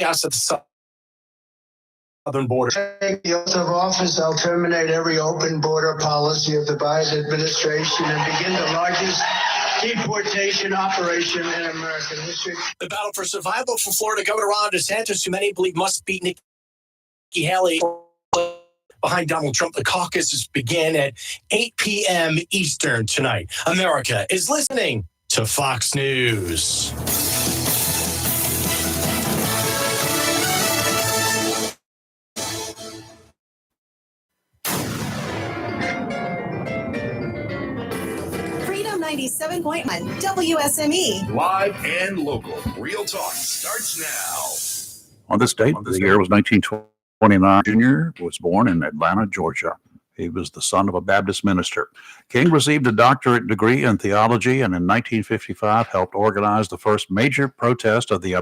chaos at the southern border. Take the oath of office, I'll terminate every open border policy of the Biden administration and begin the largest deportation operation in American history. The battle for survival for Florida Governor Ron DeSantis, who many believe must beat Nikki Haley behind Donald Trump. The caucuses begin at 8 p.m. Eastern tonight. America is listening to Fox News. Freedom 97.1 WSME. Live and local. Real talk starts now. On this date, the year was 1929. Jr. was born in Atlanta, Georgia. He was the son of a Baptist minister. King received a doctorate degree in theology and in 1955 helped organize the first major protest of the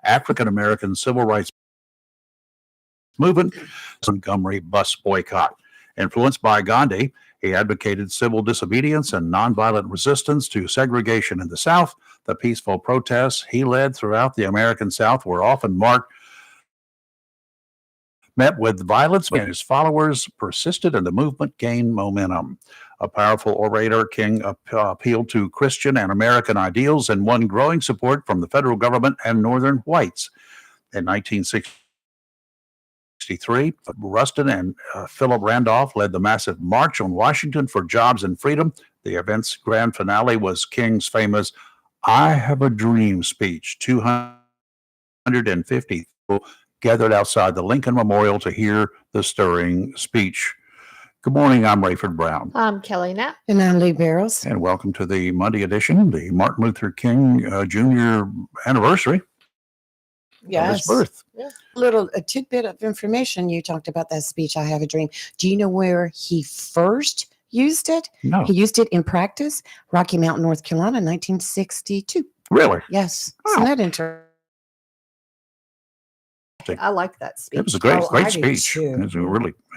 African-American civil rights movement, the Montgomery bus boycott. Influenced by Gandhi, he advocated civil disobedience and nonviolent resistance to segregation in the South. The peaceful protests he led throughout the American South were often met with violence, but his followers persisted and the movement gained momentum. A powerful orator, King appealed to Christian and American ideals and won growing support from the federal government and Northern whites. In 1963, Rustin and Philip Randolph led the massive March on Washington for Jobs and Freedom. The event's grand finale was King's famous "I Have a Dream" speech. 250 people gathered outside the Lincoln Memorial to hear the stirring speech. Good morning, I'm Rayford Brown. I'm Kelly Knapp. And I'm Lee Barrows. And welcome to the Monday edition, the Martin Luther King Jr. anniversary. Yes. Of his birth. Yeah. A tidbit of information. You talked about that speech, I Have a Dream. Do you know where he first used it? No. He used it in practice, Rocky Mount, North Carolina, 1962. Really? Yes. Wow. Isn't that interesting? I like that speech. It was a great I do speech. too.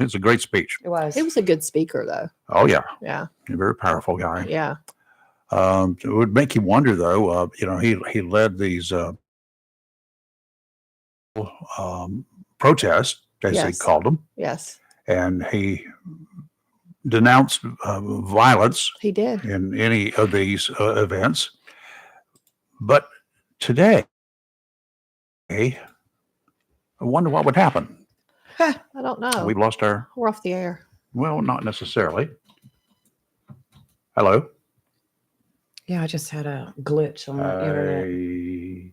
It's a great speech. It was. He was a good speaker, though. Oh, yeah. Yeah. A very powerful guy. Yeah. It would make you wonder, though, he led these protests, as they Yes. called them, Yes. and he denounced violence He did. in any of these events. But today, I wonder what would happen. I don't know. We've lost our, We're off the air. well, not necessarily. Hello? Yeah, I just had a glitch on the internet.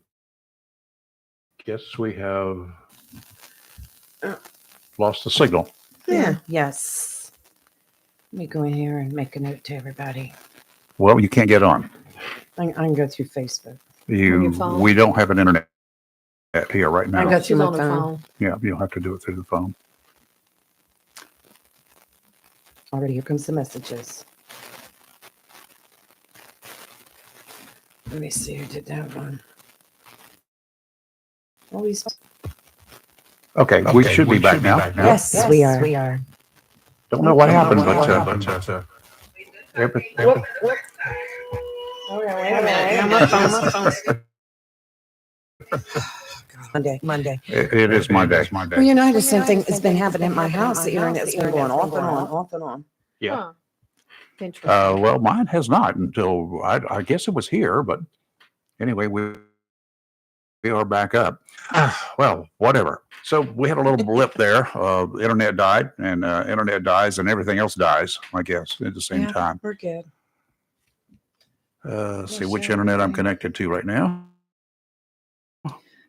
I guess we have lost the signal. Yeah. Yes. Let me go in here and make a note to everybody. Well, you can't get on. I can go through Facebook. your phone? We don't have an internet here right I now. got She's my on the phone. phone. Yeah, you'll have to do it through the phone. Already, here comes the messages. Let me see who did that one. Oh, he's Okay, we should be back now. yes, we are. We are. Don't know what happened, but Monday. it is Monday. Well, you know, the same thing has been happening at my house. The internet's been going off and on, off and on. Yeah. Huh. Interesting. Well, mine has not until I guess it was here, but anyway, we are back up. Well, whatever. So we had a little blip there. The internet died, and internet dies, and everything else dies, I guess, at the same Yeah. time. We're good. Let's see Yes, which sir. internet I'm connected to right now.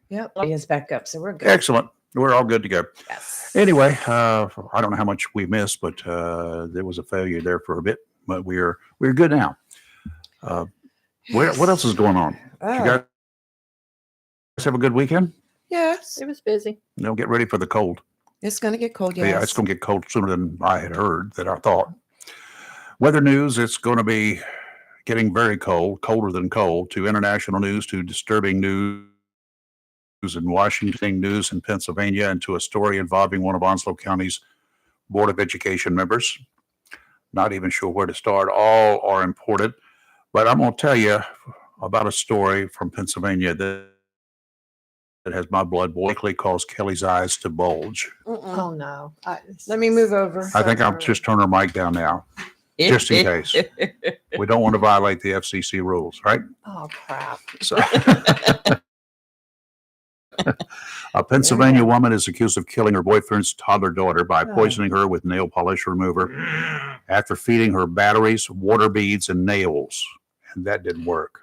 Yep. Is back up, so we're good. Excellent. We're all good to go. Yes. Anyway, I don't know how much we missed, but there was a failure there for a bit, but we're good now. What else is going on? Did you guys have a good weekend? Yes. It was busy. Get ready for the cold. It's going to get cold, yes. Yeah, it's going to get cold sooner than I had heard, that I thought. Weather news, it's going to be getting very cold, colder than cold, to international news, to disturbing news in Washington, news in Pennsylvania, and to a story involving one of Onslow County's Board of Education members. Not even sure where to start. All are important. But I'm going to tell you about a story from Pennsylvania that that has my blood likely caused Kelly's eyes to bulge. Oh, no. Let me move over. I think I'll just turn her mic down now, just in case. We don't want to violate the FCC rules, right? Oh, crap. So, a Pennsylvania woman is accused of killing her boyfriend's toddler daughter by poisoning her with nail polish remover after feeding her batteries, water beads, and nails. And that didn't work.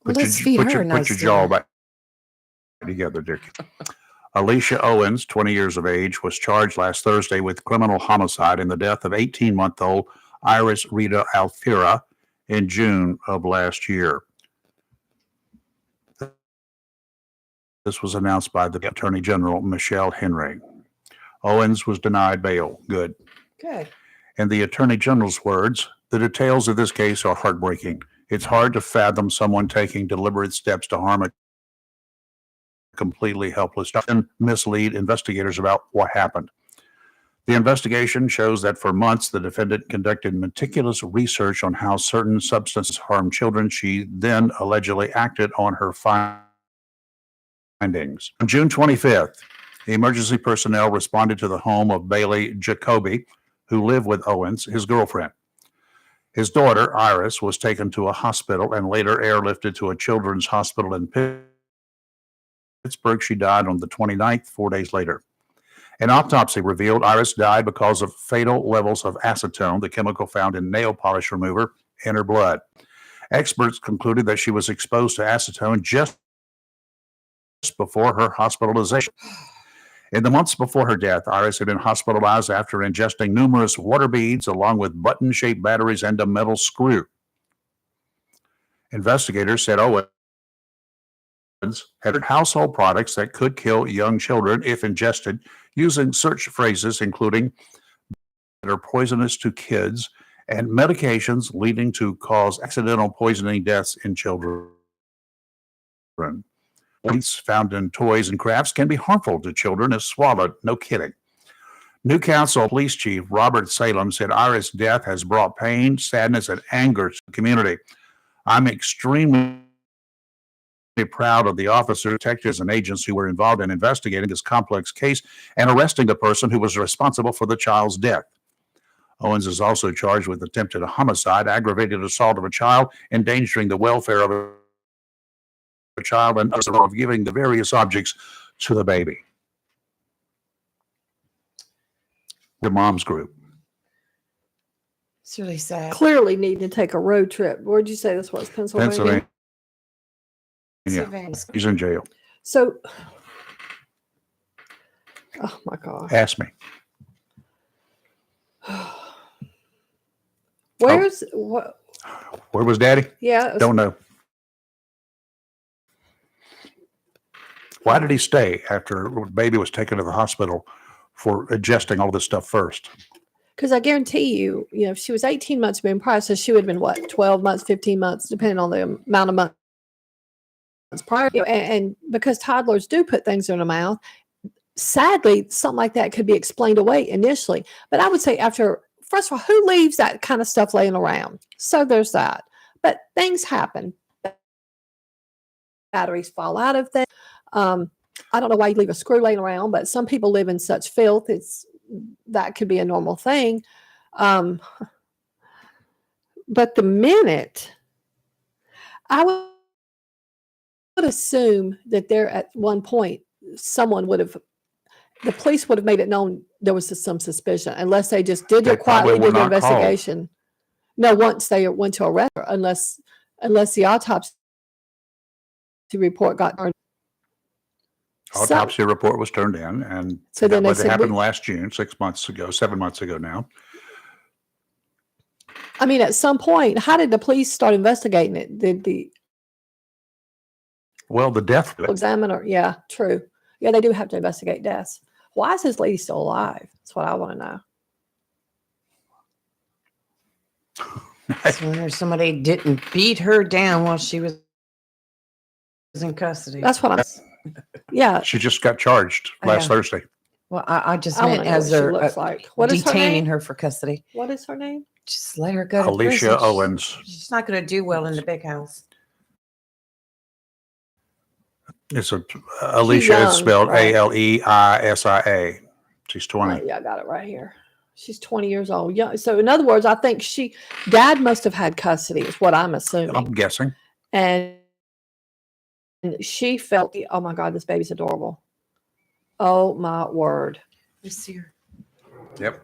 Well, let's feed her a put nice your jaw dinner. back together, Dick. Alicia Owens, 20 years of age, was charged last Thursday with criminal homicide in the death of 18-month-old Iris Rita Alfira in June of last year. This was announced by the Attorney General, Michelle Henry. Owens was denied bail. Good. Good. In the Attorney General's words, the details of this case are heartbreaking. It's hard to fathom someone taking deliberate steps to harm a completely helpless child and mislead investigators about what happened. The investigation shows that for months, the defendant conducted meticulous research on how certain substances harm children. She then allegedly acted on her findings. On June 25th, the emergency personnel responded to the home of Bailey Jacoby, who lived with Owens, his girlfriend. His daughter, Iris, was taken to a hospital and later airlifted to a children's hospital in Pittsburgh. She died on the 29th, 4 days later. An autopsy revealed Iris died because of fatal levels of acetone, the chemical found in nail polish remover, in her blood. Experts concluded that she was exposed to acetone just before her hospitalization. In the months before her death, Iris had been hospitalized after ingesting numerous water beads along with button-shaped batteries and a metal screw. Investigators said Owens had household products that could kill young children if ingested, using search phrases including that are poisonous to kids and medications leading to cause accidental poisoning deaths in children. Points found in toys and crafts can be harmful to children if swallowed. No kidding. Newcastle Police Chief Robert Salem said Iris' death has brought pain, sadness, and anger to the community. I'm extremely proud of the officers, detectives, and agents who were involved in investigating this complex case and arresting the person who was responsible for the child's death. Owens is also charged with attempted homicide, aggravated assault of a child, endangering the welfare of a child, and of giving the various objects to the baby. The mom's group. It's really sad. Clearly need to take a road trip. Where'd you say this was? Pennsylvania? Pennsylvania. He's in jail. So, oh my gosh. Ask me. Where's what? Where was Daddy? Yeah. Don't know. Why did he stay after baby was taken to the hospital for ingesting all this stuff first? Because I guarantee you, if she was 18 months being prior, so she would have been what, 12 months, 15 months, depending on the amount of months prior. And because toddlers do put things in their mouth, sadly, something like that could be explained away initially. But I would say after, first of all, who leaves that kind of stuff laying around? So there's that. But things happen. Batteries fall out of things. I don't know why you leave a screw laying around, but some people live in such filth. That could be a normal thing. But the minute I would assume that there at one point, the police would have made it known there was some suspicion, unless they just did They it quietly, probably were did the not called. investigation. No, once they went to arrest her, unless the autopsy report got turned. Autopsy report was turned in, and So then that they said, happened last June, 7 months ago now. I mean, at some point, how did the police start investigating it? Did the Well, the death examiner? Yeah, true. Yeah, they do have to investigate deaths. Why is this lady still alive? That's what I want to know. I wonder if somebody didn't beat her down while she was in custody. That's what I'm. Yeah, She just got charged last Yeah. Thursday. Well, I just I want meant to know what as she they're looks like. What is her detaining name? her for custody. What is her name? Just let her go to Alicia prison. Owens. She's not going to do well in the big house. It's Alicia. young, It's spelled right? Aleisia. She's 20. Yeah, I got it right here. She's 20 years old. Yeah. So in other words, I think dad must have had custody is what I'm I'm assuming. guessing. And she felt, oh my God, this baby's adorable. Oh my word. You see her. Yep.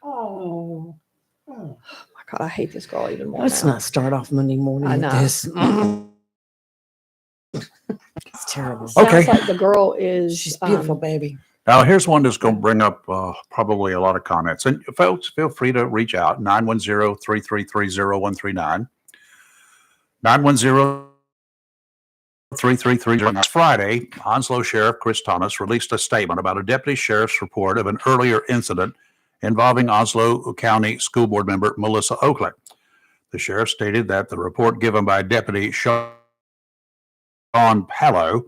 Oh. My God, I hate this girl even more. Let's now. not start off Monday morning I with know. this. It's terrible. Sounds Okay. like the girl is She's a beautiful baby. Now, here's one that's going to bring up probably a lot of comments. And folks, feel free to reach out, 910-333-0139. 910-333. Last Friday, Onslow Sheriff Chris Thomas released a statement about a deputy sheriff's report of an earlier incident involving Onslow County School Board member Melissa Oakley. The sheriff stated that the report given by Deputy Sean Pallow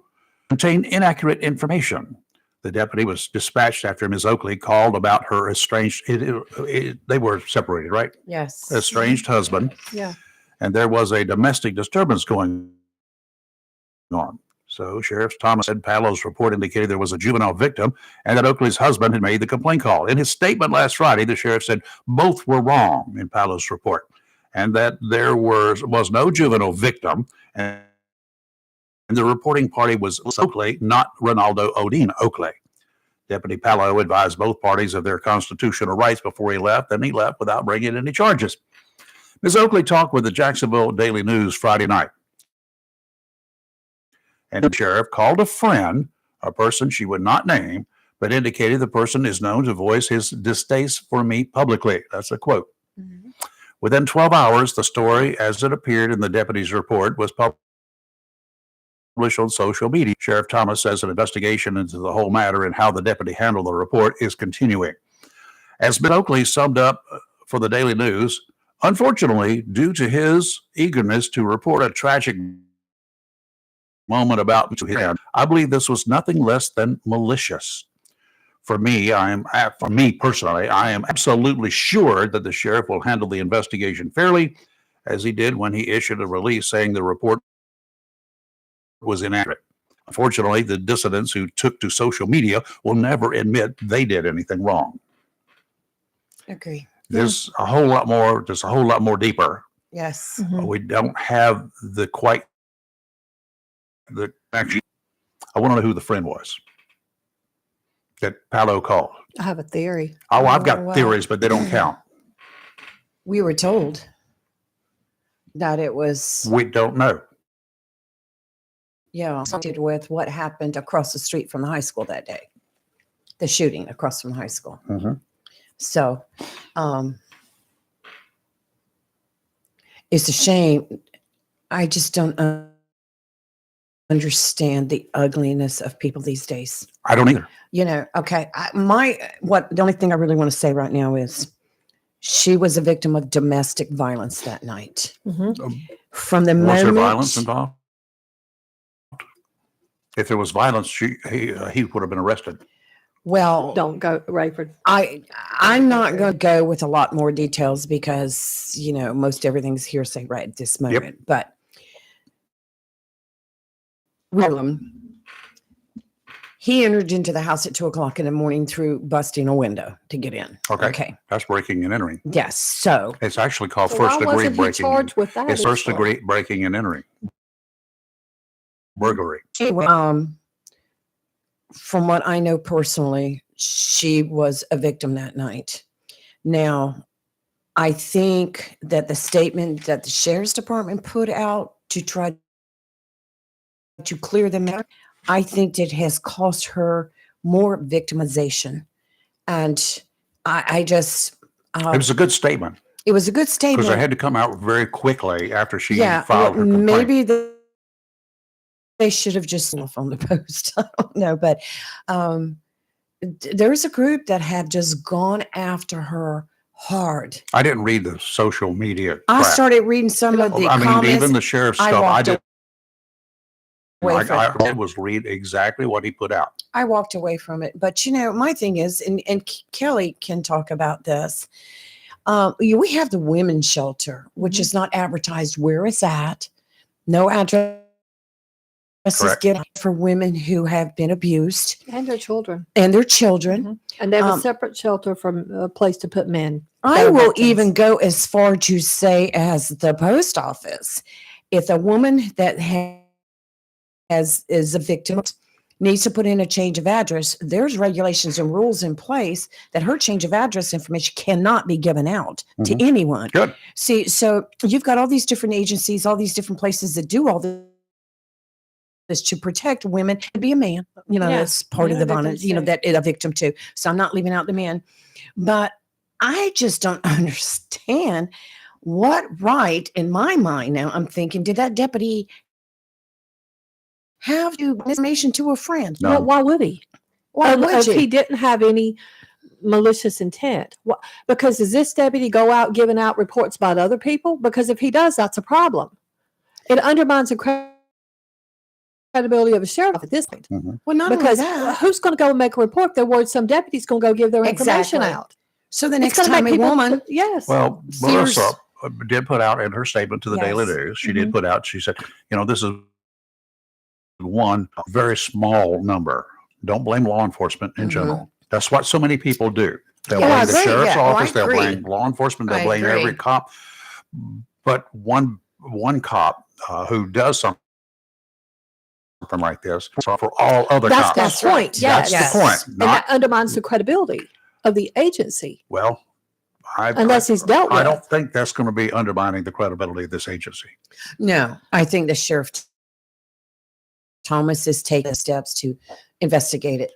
contained inaccurate information. The deputy was dispatched after Ms. Oakley called about her estranged, they were separated, right? Yes. Estranged husband. Yeah. And there was a domestic disturbance going on. So Sheriff Thomas said Pallow's report indicated there was a juvenile victim and that Oakley's husband had made the complaint call. In his statement last Friday, the sheriff said both were wrong in Pallow's report and that there was no juvenile victim and the reporting party was Oakley, not Ronaldo Odin Oakley. Deputy Pallow advised both parties of their constitutional rights before he left, and he left without bringing any charges. Ms. Oakley talked with the Jacksonville Daily News Friday night. And the sheriff called a friend, a person she would not name, but indicated the person is known to voice his distaste for me publicly. That's a quote. Mhm. Within 12 hours, the story, as it appeared in the deputy's report, was published on social media. Sheriff Thomas says an investigation into the whole matter and how the deputy handled the report is continuing. As Ms. Oakley summed up for the Daily News, unfortunately, due to his eagerness to report a tragic moment about him, I believe this was nothing less than malicious. For me personally, I am absolutely sure that the sheriff will handle the investigation fairly, as he did when he issued a release saying the report was inaccurate. Unfortunately, the dissidents who took to social media will never admit they did anything wrong. Agree. There's a whole lot more deeper. Yes. Mhm. We don't have actually, I want to know who the friend was that Pallow called. I have a theory. Oh, I've got Well, theories, but they don't count. We were told that it was, We don't know. associated with what happened across the street from the high school that day. The shooting across from high school. Mhm. So, it's a shame. I just don't understand the ugliness of people these days. I don't either. Okay. The only thing I really want to say right now is she was a victim of domestic violence that night. Mhm. From the Was moment there violence involved? If there was violence, he would have been arrested. well, Don't go, Rayford. I'm not going to go with a lot more details because most everything's hearsay right at this moment. But he entered into the house at 2:00 in the morning through busting a window to get in. Okay. That's breaking and entering. Yes. So It's actually called So first why degree wasn't he breaking. charged with that? It's first before? degree breaking and entering. Burglary. anyway, from what I know personally, she was a victim that night. Now, I think that the statement that the sheriff's department put out to try to clear them out, I think it has cost her more victimization. And I just, It was a good statement it was a good because statement. it had to come out very quickly after she Yeah, filed her complaint. maybe they should have just off on the post. I don't know, but there's a group that have just gone after her hard. I didn't read the social media. I crap. started reading some of the I mean, comments. even the sheriff's I stuff. I walked did. away from I did was read exactly what he put out. I walked away from it. But my thing is, and Kelly can talk about this. We have the women's shelter, which is not advertised where it's at, no address is Correct. given for women who have been abused And their children. and their children. Mhm. And they have Um, a separate shelter from a place to put men. I that are will victims. even go as far to say, as the post office, if a woman that is a victim needs to put in a change of address, there's regulations and rules in place that her change of address information cannot be given out to Mhm. anyone. Good. See, so you've got all these different agencies, all these different places that do all this to protect women and be a man. You know, Yeah, that's part of yeah, the violence, victims you know, too. that a victim too. So I'm not leaving out the men. But I just don't understand what right in my mind now. I'm thinking, did that deputy have to give information to a friend? No. Well, why would he? Why would If he you? didn't have any malicious intent. Because does this deputy go out giving out reports about other people? Because if he does, that's a problem. It undermines the credibility of a sheriff at this point. Well, not Because only that. who's going to go and make a report if they're worried some deputy's going to go give their information Exactly. out? So the It's next gonna time make a people- woman, yes. Well, Sears- Melissa did put out in her statement to the Daily Yes. News, she did put out, she said, this is one very small number. Don't blame law enforcement in Mhm. general. That's what so many people do. They'll Yeah, I blame the agree. sheriff's Yeah, I office, they'll agree. blame law enforcement, they'll I blame every agree. cop. But one cop who does something like this for all other That's cops. the point. That's Yes. the point. And Not that undermines the credibility of the agency well. unless he's dealt with. I don't think that's going to be undermining the credibility of this agency. no, I think the sheriff Thomas is taking steps to investigate it.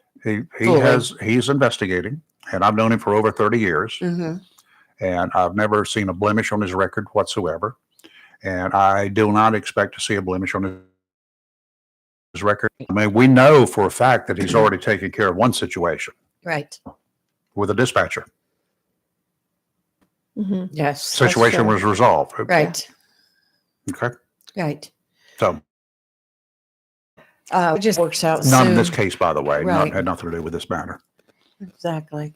He's investigating, and I've known him for over 30 years, Mm-hmm. and I've never seen a blemish on his record whatsoever. And I do not expect to see a blemish on his record. I mean, we know for a fact that he's already taken care of one situation Right. with a dispatcher. Mhm. Yes. Situation true. was resolved. Right. Okay. Right. So It just works out. none in soon. this case, by the way, Right. had nothing to do with this matter. Exactly.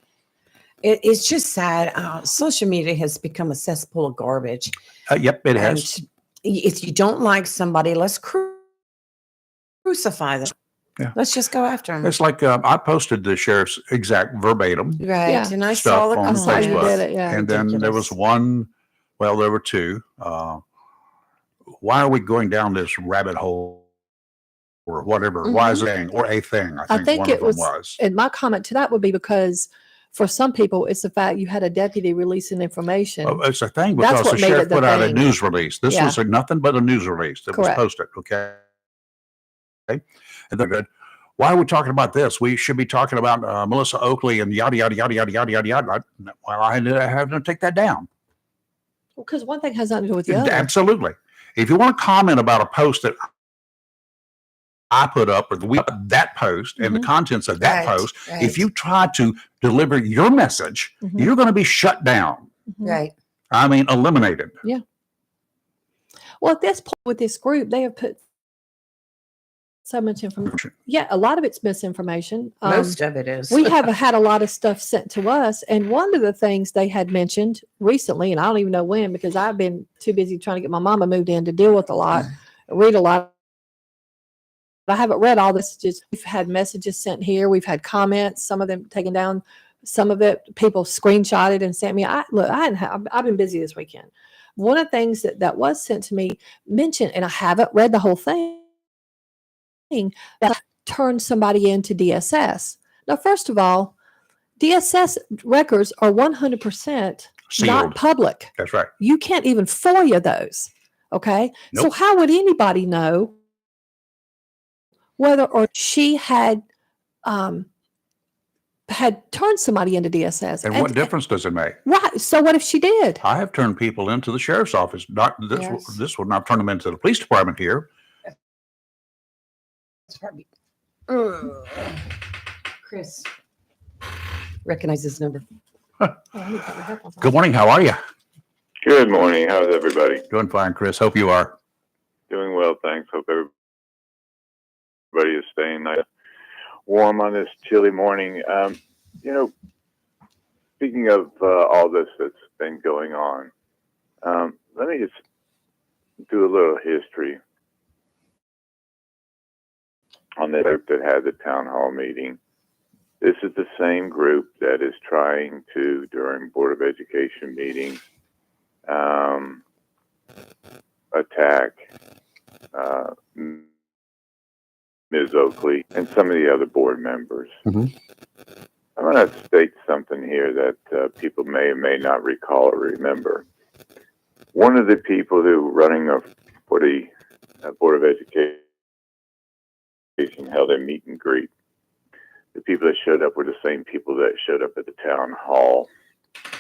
It's just sad. Social media has become a cesspool of garbage. Yep, it has. And if you don't like somebody, let's crucify them. Yeah. Let's just go after them. It's like I posted the sheriff's exact verbatim. Right. Yeah. And I Stuff saw the on I saw you Facebook. did it. Yeah. And then there was one, well, there were two. Why are we going down this rabbit hole or whatever? Why is it or a thing? I think one it of them was- was. And my comment to that would be because for some people, it's the fact you had a deputy releasing information. Well, it's a thing That's because what the made sheriff it the put out a thing. news release. This Yeah. was nothing but a news release that Correct. was posted. Okay. And they're good. Why are we talking about this? We should be talking about Melissa Oakley and yada, yada, yada, yada, yada, yada, yada. Well, I had to take that down. Because one thing has nothing to do with the other. Absolutely. If you want to comment about a post that I put up or that post and the contents of that Right, post, right. if you try to deliver your message, Mhm. you're going to be shut down. Mhm. Right. I mean, eliminated. Well, at this point with this group, they have put so much information. Yeah, a lot of it's misinformation. Most of it is. We have had a lot of stuff sent to us. And one of the things they had mentioned recently, and I don't even know when because I've been too busy trying to get my mama moved in to deal with a lot, read a lot. I haven't read all this. Just we've had messages sent here. We've had comments, some of them taken down, some of it people screenshotted and sent me. I've been busy this weekend. One of the things that was sent to me mentioned, and I haven't read the whole thing, that turned somebody into DSS. Now, first of all, DSS records are 100% not Sealed. public. That's right. You can't even FOIA those. Okay. So Nope. how would anybody know whether or she had turned somebody into DSS? And what difference does it make? Right. So what if she did? I have turned people into the sheriff's office. Not this. Yes. This would not turn them into the police department here. Chris. Recognize this number. Good morning. How are you? Good morning. How's everybody? Doing fine, Chris. Hope you are. Doing well, thanks. Hope everybody is staying nice, warm on this chilly morning. Speaking of all this that's been going on, let me just do a little history. on the group that had the town hall meeting. This is the same group that is trying to, during Board of Education meetings, attack Ms. Oakley and some of the other board members. Mhm. I'm going to state something here that people may or may not recall or remember. One of the people who running for the Board of Education held a meet and greet. The people that showed up were the same people that showed up at the town hall.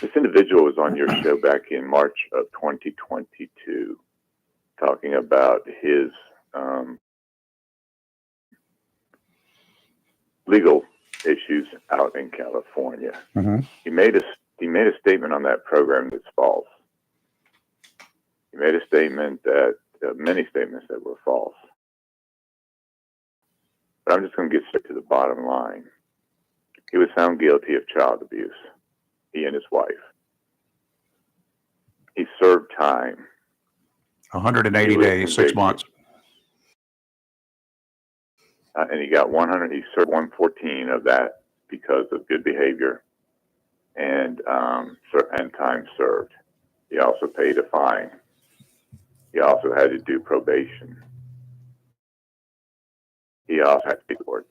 This individual was on your show back in March of 2022, talking about his legal issues out in California. Mhm. He made a statement on that program that's false. He made a statement that many statements that were false. But I'm just going to get straight to the bottom line. He was found guilty of child abuse, he and his wife. He served time. 180 He was days, 6 convicted. months. And he got 100. He served 114 of that because of good behavior and time served. He also paid a fine. He also had to do probation. He also had to pay for it.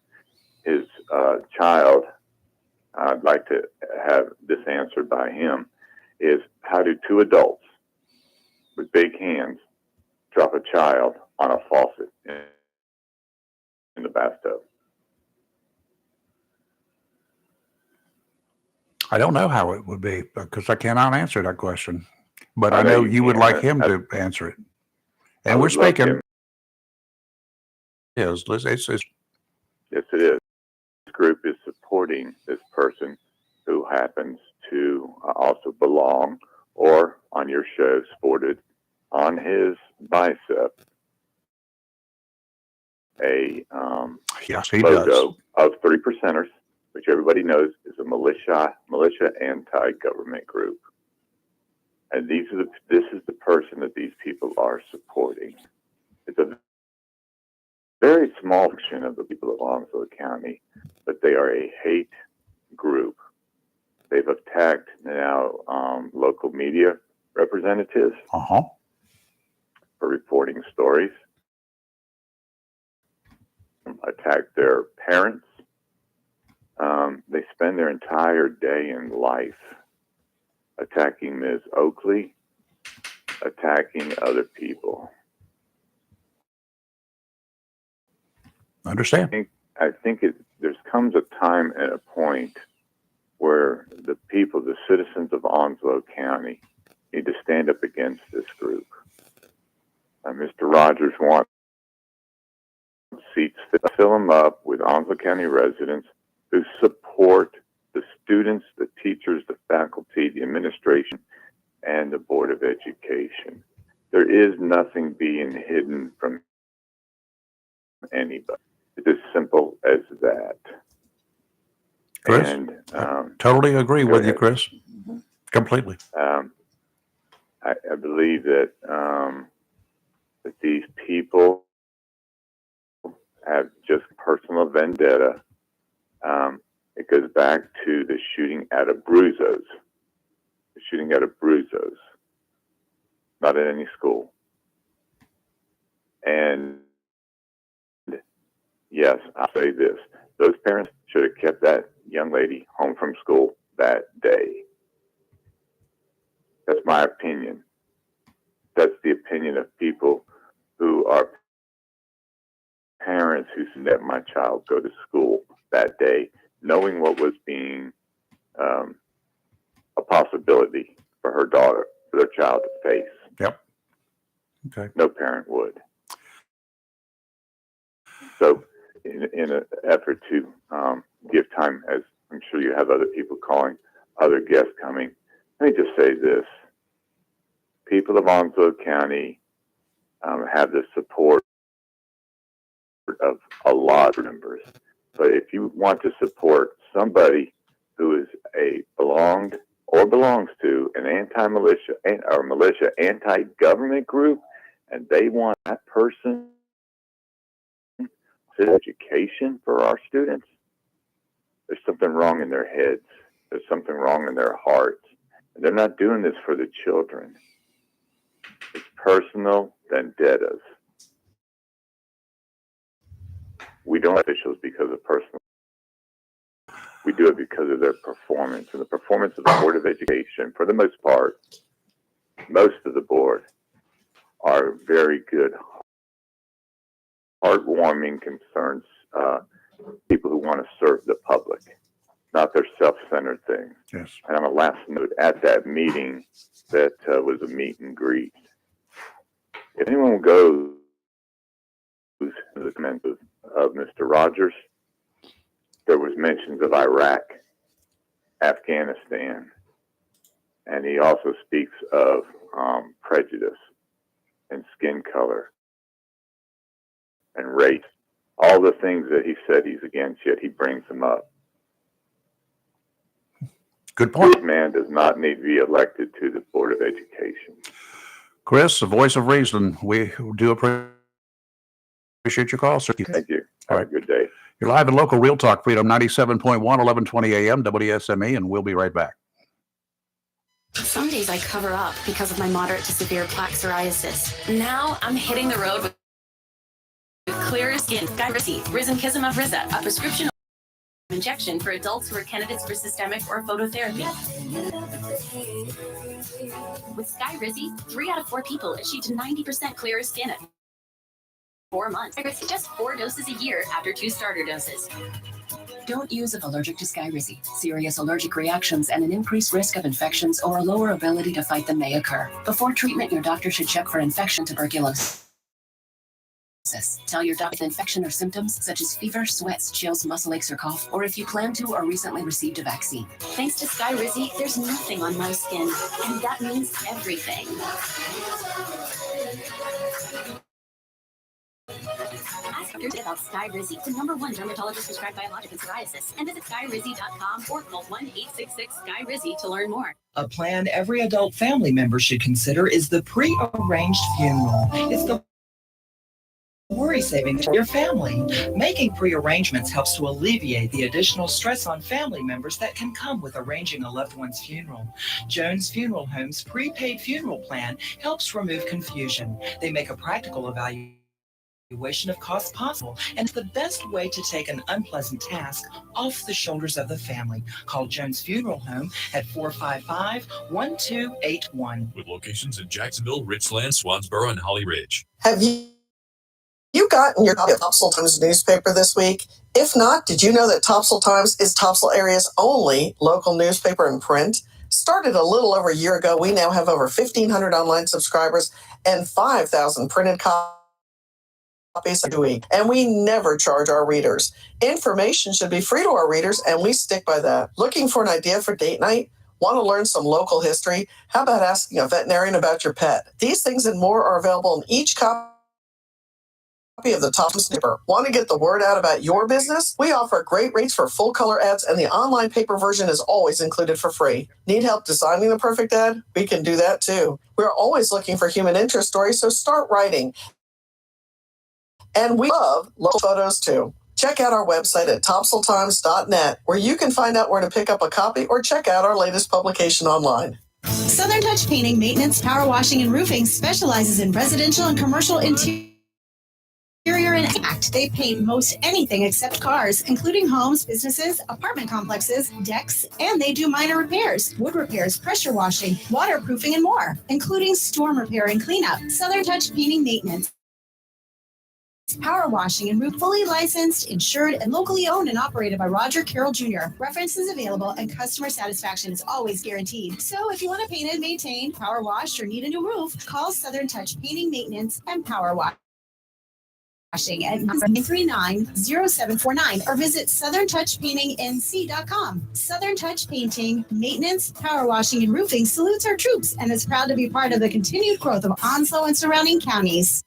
His child, I'd like to have this answered by him, is how do two adults with big hands drop a child on a faucet in the bathtub? I don't know how it would be because I cannot answer that question. But I I know know you you would can't. like him to answer it. I And we're would love speaking. him. It's Yes, it is. This group is supporting this person who happens to also belong, or on your show, sported on his bicep a yes, he does. logo of 3%ers, which everybody knows is a militia anti-government group. And this is the person that these people are supporting. It's a very small section of the people of Onslow County, but they are a hate group. They've attacked now local media representatives Uh-huh. for reporting stories, attacked their parents. They spend their entire day in life attacking Ms. Oakley, attacking other people. Understand? I think there comes a time and a point where the people, the citizens of Onslow County, need to stand up against this group. Mr. Rogers wants seats to fill them up with Onslow County residents who support the students, the teachers, the faculty, the administration, and the Board of Education. There is nothing being hidden from anybody. It's as simple as that. Chris? And Totally agree go with you, ahead. Chris. Completely. I believe that that these people have just personal vendetta. It goes back to the shooting at Abruzzo's. The shooting at Abruzzo's, not at any school. And yes, I'll say this. Those parents should have kept that young lady home from school that day. That's my opinion. That's the opinion of people who are parents who let my child go to school that day, knowing what was being a possibility for her daughter, for their child to face. Yep. Okay. No parent would. So, in an effort to give time, as I'm sure you have other people calling, other guests coming, let me just say this. People of Onslow County have the support of a lot of members. But if you want to support somebody who is belongs to an anti-militia or militia anti-government group, and they want that person consider education for our students, there's something wrong in their heads. There's something wrong in their hearts. And they're not doing this for the children. It's personal vendettas. We don't have officials because of personal. We do it because of their performance. And the performance of the Board of Education, for the most part, most of the board are very good, heartwarming concerns, people who want to serve the public, not their self-centered things. Yes. And on a last note, at that meeting that was a meet and greet, if anyone goes to the comments of Mr. Rogers, there was mentions of Iraq, Afghanistan, and he also speaks of prejudice and skin color and race. All the things that he said he's against, yet he brings them up. Good point. This man does not need to be elected to the Board of Education. Chris, the voice of reason. We do appreciate your call, sir. Thank you. All Have right. a good day. You're live in local Real Talk Freedom 97.1, 1120 AM, WSME, and we'll be right back. Some days I cover up because of my moderate to severe plaque psoriasis. Now I'm hitting the road with clearer skin, Skyrizi, Risankizumab Riza, a prescription injection for adults who are candidates for systemic or phototherapy. With Skyrizi, 3 out of 4 people achieved 90% clearer skin at 4 months. Just 4 doses a year after 2 starter doses. Don't use if allergic to Skyrizi. Serious allergic reactions and an increased risk of infections or a lower ability to fight them may occur. Before treatment, your doctor should check for infection, tuberculosis. Tell your doctor infection or symptoms such as fever, sweats, chills, muscle aches, or cough, or if you plan to or recently received a vaccine. Thanks to Skyrizi, there's nothing on my skin, and that means everything. Ask your doctor about Skyrizi, the #1 dermatologist prescribed biologic and psoriasis, and visit skyrizi.com or call 1-866-SKYRIZI to learn more. A plan every adult family member should consider is the pre-arranged funeral. It's the worry saving for your family. Making pre-arrangements helps to alleviate the additional stress on family members that can come with arranging a loved one's funeral. Jones Funeral Home's prepaid funeral plan helps remove confusion. They make a practical evaluation of costs possible, and it's the best way to take an unpleasant task off the shoulders of the family. Call Jones Funeral Home at 455-1281. With locations in Jacksonville, Richland, Swansboro, and Holly Ridge. Have you gotten your copy of Topsail Times newspaper this week? If not, did you know that Topsail Times is Topsail area's only local newspaper in print? Started a little over a year ago, we now have over 1,500 online subscribers and 5,000 printed copies a week. And we never charge our readers. Information should be free to our readers, and we stick by that. Looking for an idea for date night? Want to learn some local history? How about asking a veterinarian about your pet? These things and more are available in each copy of the Topsail Snipper. Want to get the word out about your business? We offer great rates for full color ads, and the online paper version is always included for free. Need help designing the perfect ad? We can do that too. We're always looking for human interest stories, so start writing. And we love local photos too. Check out our website at topsailtimes.net, where you can find out where to pick up a copy or check out our latest publication online. Southern Touch Painting, Maintenance, Power Washing, and Roofing specializes in residential and commercial interior and act. They paint most anything except cars, including homes, businesses, apartment complexes, decks, and they do minor repairs, wood repairs, pressure washing, waterproofing, and more, including storm repair and cleanup. Southern Touch Painting, Maintenance, Power Washing, and Roof, fully licensed, insured, and locally owned and operated by Roger Carroll Jr. References available and customer satisfaction is always guaranteed. So if you want to paint and maintain, power wash, or need a new roof, call Southern Touch Painting, Maintenance, and Power Washing at 939-0749 or visit southerntouchpaintingnc.com. Southern Touch Painting, Maintenance, Power Washing, and Roofing salutes our troops and is proud to be part of the continued growth of Onslow and surrounding counties.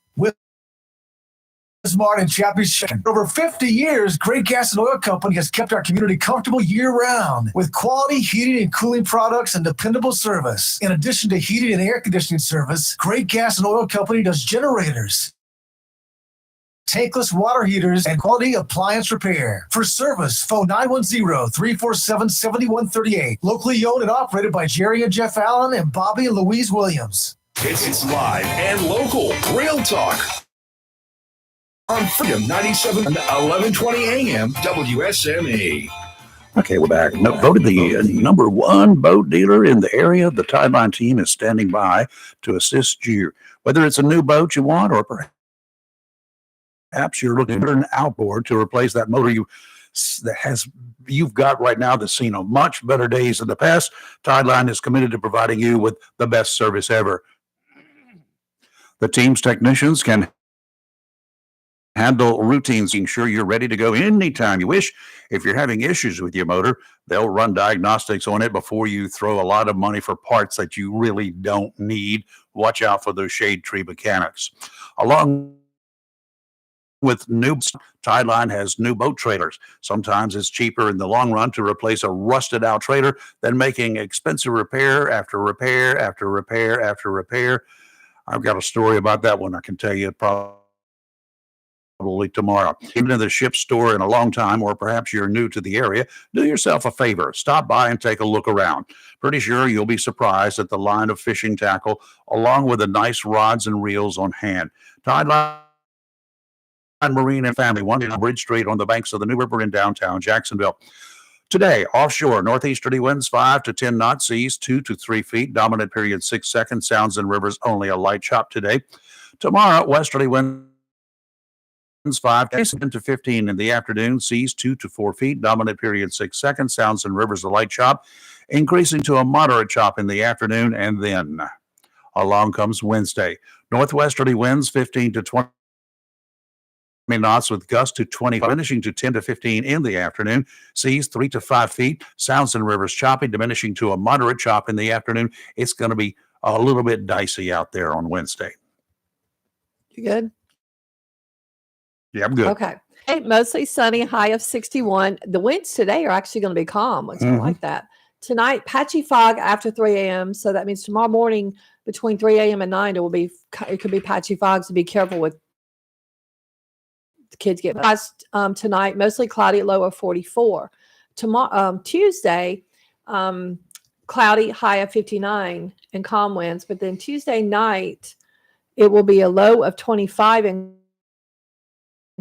Martin Chappie's over 50 years, Great Gas and Oil Company has kept our community comfortable year-round with quality heating and cooling products and dependable service. In addition to heating and air conditioning service, Great Gas and Oil Company does generators, tankless water heaters, and quality appliance repair. For service, phone 910-347-7138. Locally owned and operated by Jerry and Jeff Allen and Bobby and Louise Williams. It's live and local. Real talk. On Freedom 97 and 1120 AM WSME. Okay, we're back. Voted the number one boat dealer in the area. The Tideline team is standing by to assist you. Whether it's a new boat you want or perhaps you're looking for an outboard to replace that motor you've got right now that's seen a much better days in the past, Tideline is committed to providing you with the best service ever. The team's technicians can handle routines, ensure you're ready to go anytime you wish. If you're having issues with your motor, they'll run diagnostics on it before you throw a lot of money for parts that you really don't need. Watch out for those shade tree mechanics. Along with new, Tideline has new boat trailers. Sometimes it's cheaper in the long run to replace a rusted out trailer than making expensive repair after repair after repair after repair. I've got a story about that one I can tell you probably tomorrow. Even in the ship store in a long time, or perhaps you're new to the area, do yourself a favor. Stop by and take a look around. Pretty sure you'll be surprised at the line of fishing tackle, along with the nice rods and reels on hand. Tideline Marine and Family, 1 Bridge Street on the banks of the New River in downtown Jacksonville. Today, offshore, northeasterly winds 5 to 10 knots, seas 2 to 3 feet, dominant period 6 seconds, sounds and rivers only a light chop today. Tomorrow, westerly winds 5 to 15 in the afternoon, seas 2 to 4 feet, dominant period 6 seconds, sounds and rivers a light chop, increasing to a moderate chop in the afternoon, and then along comes Wednesday. Northwesterly winds 15 to 20 knots with gusts to 20, diminishing to 10 to 15 in the afternoon, seas 3 to 5 feet, sounds and rivers choppy, diminishing to a moderate chop in the afternoon. It's going to be a little bit dicey out there on Wednesday. You good? Yeah, I'm good. Okay. Hey, mostly sunny, high of 61. The winds today are actually going to be calm. It's like that. Tonight, patchy fog after 3 a.m. So that means tomorrow morning between 3 a.m. and 9, it could be patchy fog. So be careful with the kids get tonight. Mostly cloudy, low of 44. Tomorrow, Tuesday, cloudy, high of 59 and calm winds. But then Tuesday night, it will be a low of 25 and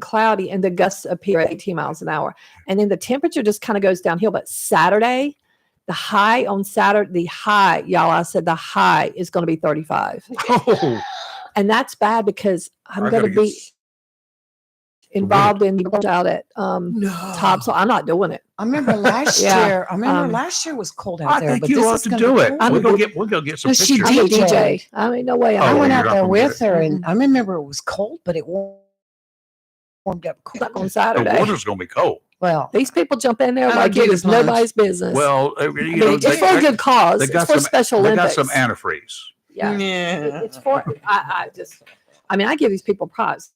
cloudy, and the gusts appear at 18 miles an hour. And then the temperature just kind of goes downhill. But Saturday, the high on Saturday, y'all, I said the high is going to be 35. Oh. And that's bad because I'm going to be involved in out at top. So I'm not doing it. I remember last year. Last year was cold out there. I think but you this ought is to gonna do be it. cold. We'll go get some No, she pictures. I'm a DJ. DJ. I mean, no way. I Oh, went you're out not there gonna with do her, and I remember it was cold, but it warmed up cool. Like on The Saturday. water's going to be cold. Well, These people jump in there I don't like do it as is nobody's business. Well, I mean, it's for a good cause. It's for Special They Olympics. got some antifreeze. Yeah. yeah. It's for, I give these people props.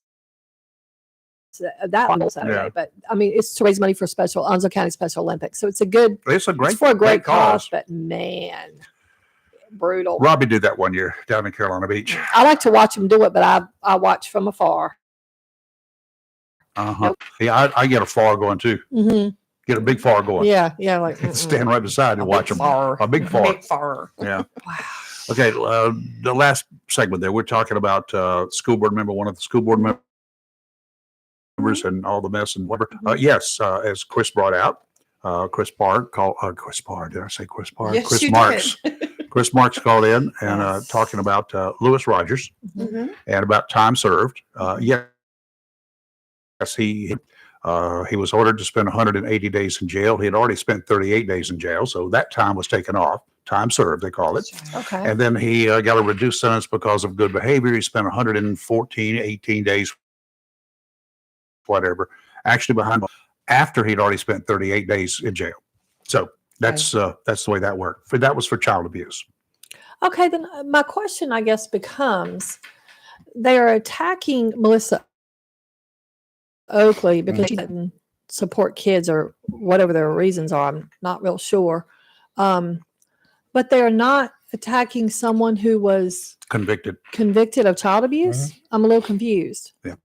That on Saturday, Yeah. but I mean, it's to raise money for Onslow County Special Olympics. So it's for a great cause, but man, brutal. Robbie did that one year down in Carolina Beach. I like to watch them do it, but I watch from afar. Uh-huh. Yeah, I get a far going too. Mm-hmm. Get a big far going. Yeah, like Stand right beside and watch them. A big far. Big far. Yeah. Wow. Okay. The last segment there, we're talking about school board member, one of the school board members, and all the mess and whatever. Yes, as Chris brought out, Chris Park called. Chris Park. Did I say Chris Park? Yes, Chris you Marks. did. Chris Marks called in and talking about Lewis Rogers Mhm. and about time served. Yes, he was ordered to spend 180 days in jail. He had already spent 38 days in jail, so that time was taken off. Time served, they call it. Okay. And then he got a reduced sentence because of good behavior. He spent 18 days, whatever, actually behind after he'd already spent 38 days in jail. So that's the way that worked. That was for child abuse. Okay, then my question, I guess, becomes: they are attacking Melissa Oakley because she didn't support kids or whatever their reasons are. I'm not real sure. But they are not attacking someone who was Convicted. of child abuse. I'm a little confused. Yeah.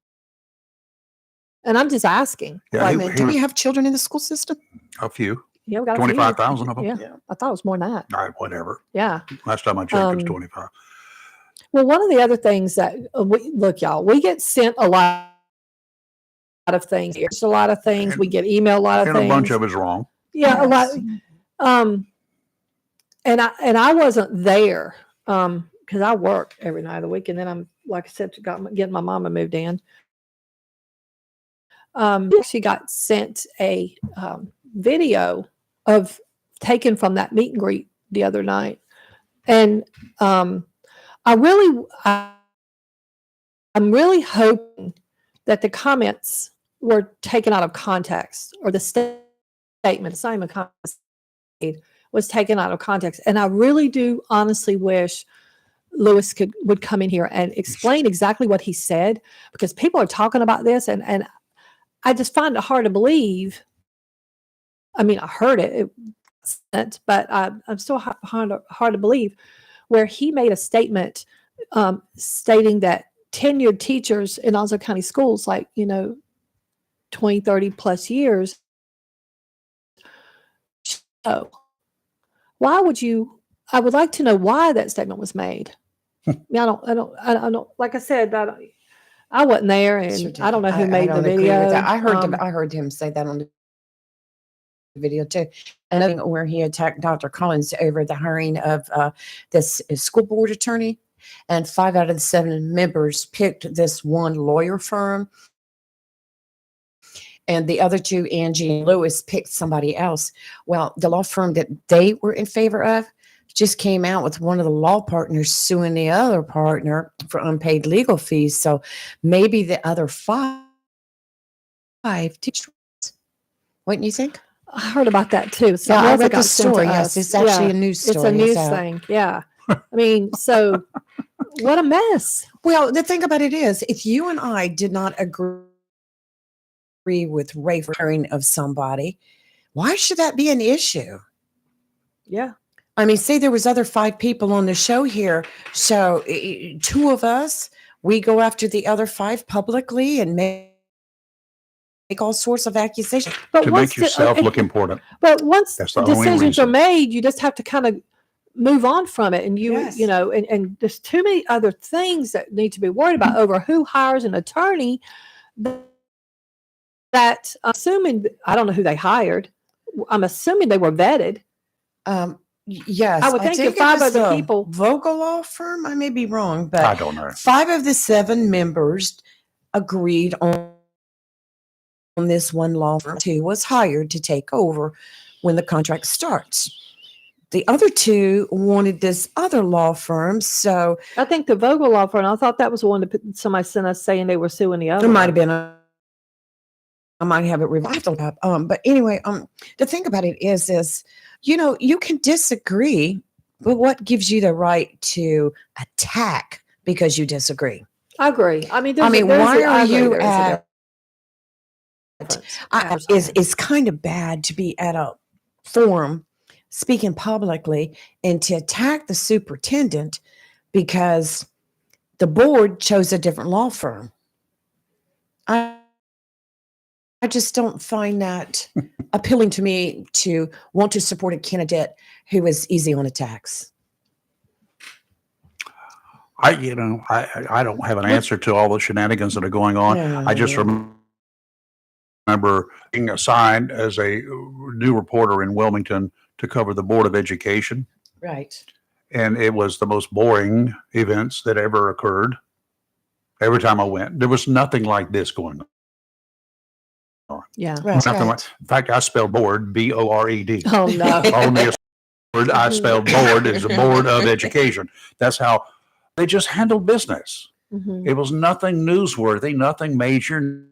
And I'm just asking. Yeah, Wait a he- minute, he do was- we have children in the school system? a few, Yeah, we got a few. 25,000 of them. Yeah, I thought it was more than that. All right, whatever. Yeah. Last time I checked, it was Um, 25. Well, one of the other things that look, y'all, we get sent a lot of things. There's a lot of things. We get email a lot of And things. a bunch of it's wrong. Yeah, a lot. And I wasn't there because I work every night of the week, and then I'm, like I said, getting my mama moved in. She got sent a video of taken from that meet and greet the other night, and I'm really hoping that the comments were taken out of context, or the statement, it's not even context, was taken out of context. And I really do honestly wish Lewis would come in here and explain exactly what he said, because people are talking about this, and I just find it hard to believe. I mean, I heard it, but I'm still hard to believe, where he made a statement stating that tenured teachers in Onslow County schools, like, 20, 30 plus years. So why would you, I would like to know why that statement was made. I mean, I don't, like I said, I wasn't there, and I don't know who made the agree with video. that. I heard him say that on the video too. And where he attacked Dr. Collins over the hiring of this school board attorney, and 5 out of the 7 members picked this one lawyer firm, and the other 2, Angie and Lewis, picked somebody else. Well, the law firm that they were in favor of just came out with one of the law partners suing the other partner for unpaid legal fees. So maybe the other 5 teachers. Wouldn't you think? I heard about that too. So Yeah, I that's what read the got sent to story. Yes, us. it's actually a news It's a story. news So- thing. Yeah. I mean, so what a mess. Well, the thing about it is, if you and I did not agree with Ray for hiring of somebody, why should that be an issue? Yeah. I mean, say there was other 5 people on the show here. So 2 of us, we go after the other 5 publicly and make all sorts of accusations. But To once make yourself look important. But once That's the only decisions are reason. made, you just have to kind of move on from it. And Yes. and there's too many other things that need to be worried about over who hires an attorney that assuming, I don't know who they hired. I'm assuming they were vetted. Yes, I would think if it 5 was other the people. Vogel law firm. I may be wrong, but I don't know. 5 of the 7 members agreed on this one law firm who was hired to take over when the contract starts. The other 2 wanted this other law firm, so I think the Vogel law firm, I thought that was the one that somebody sent us saying they were suing the other. there might one. have been I might have it revived. But anyway, the thing about it is, you can disagree, but what gives you the right to attack because you disagree? I agree. I mean, Why are you at? at? It's kind of bad to be at a forum speaking publicly and to attack the superintendent because the board chose a different law firm. I just don't find that appealing to me to want to support a candidate who is easy on attacks. I don't have an answer to all the shenanigans that are going on. I just remember being assigned as a new reporter in Wilmington to cover the Board of Education. Right. And it was the most boring events that ever occurred. Every time I went, there was nothing like this going on. Yeah. Nothing like, in fact, I spelled board, B-O-R-E-D. Oh, no. Only a word I spelled board is the Board of Education. That's how they just handled business. Mhm. It was nothing newsworthy, nothing major,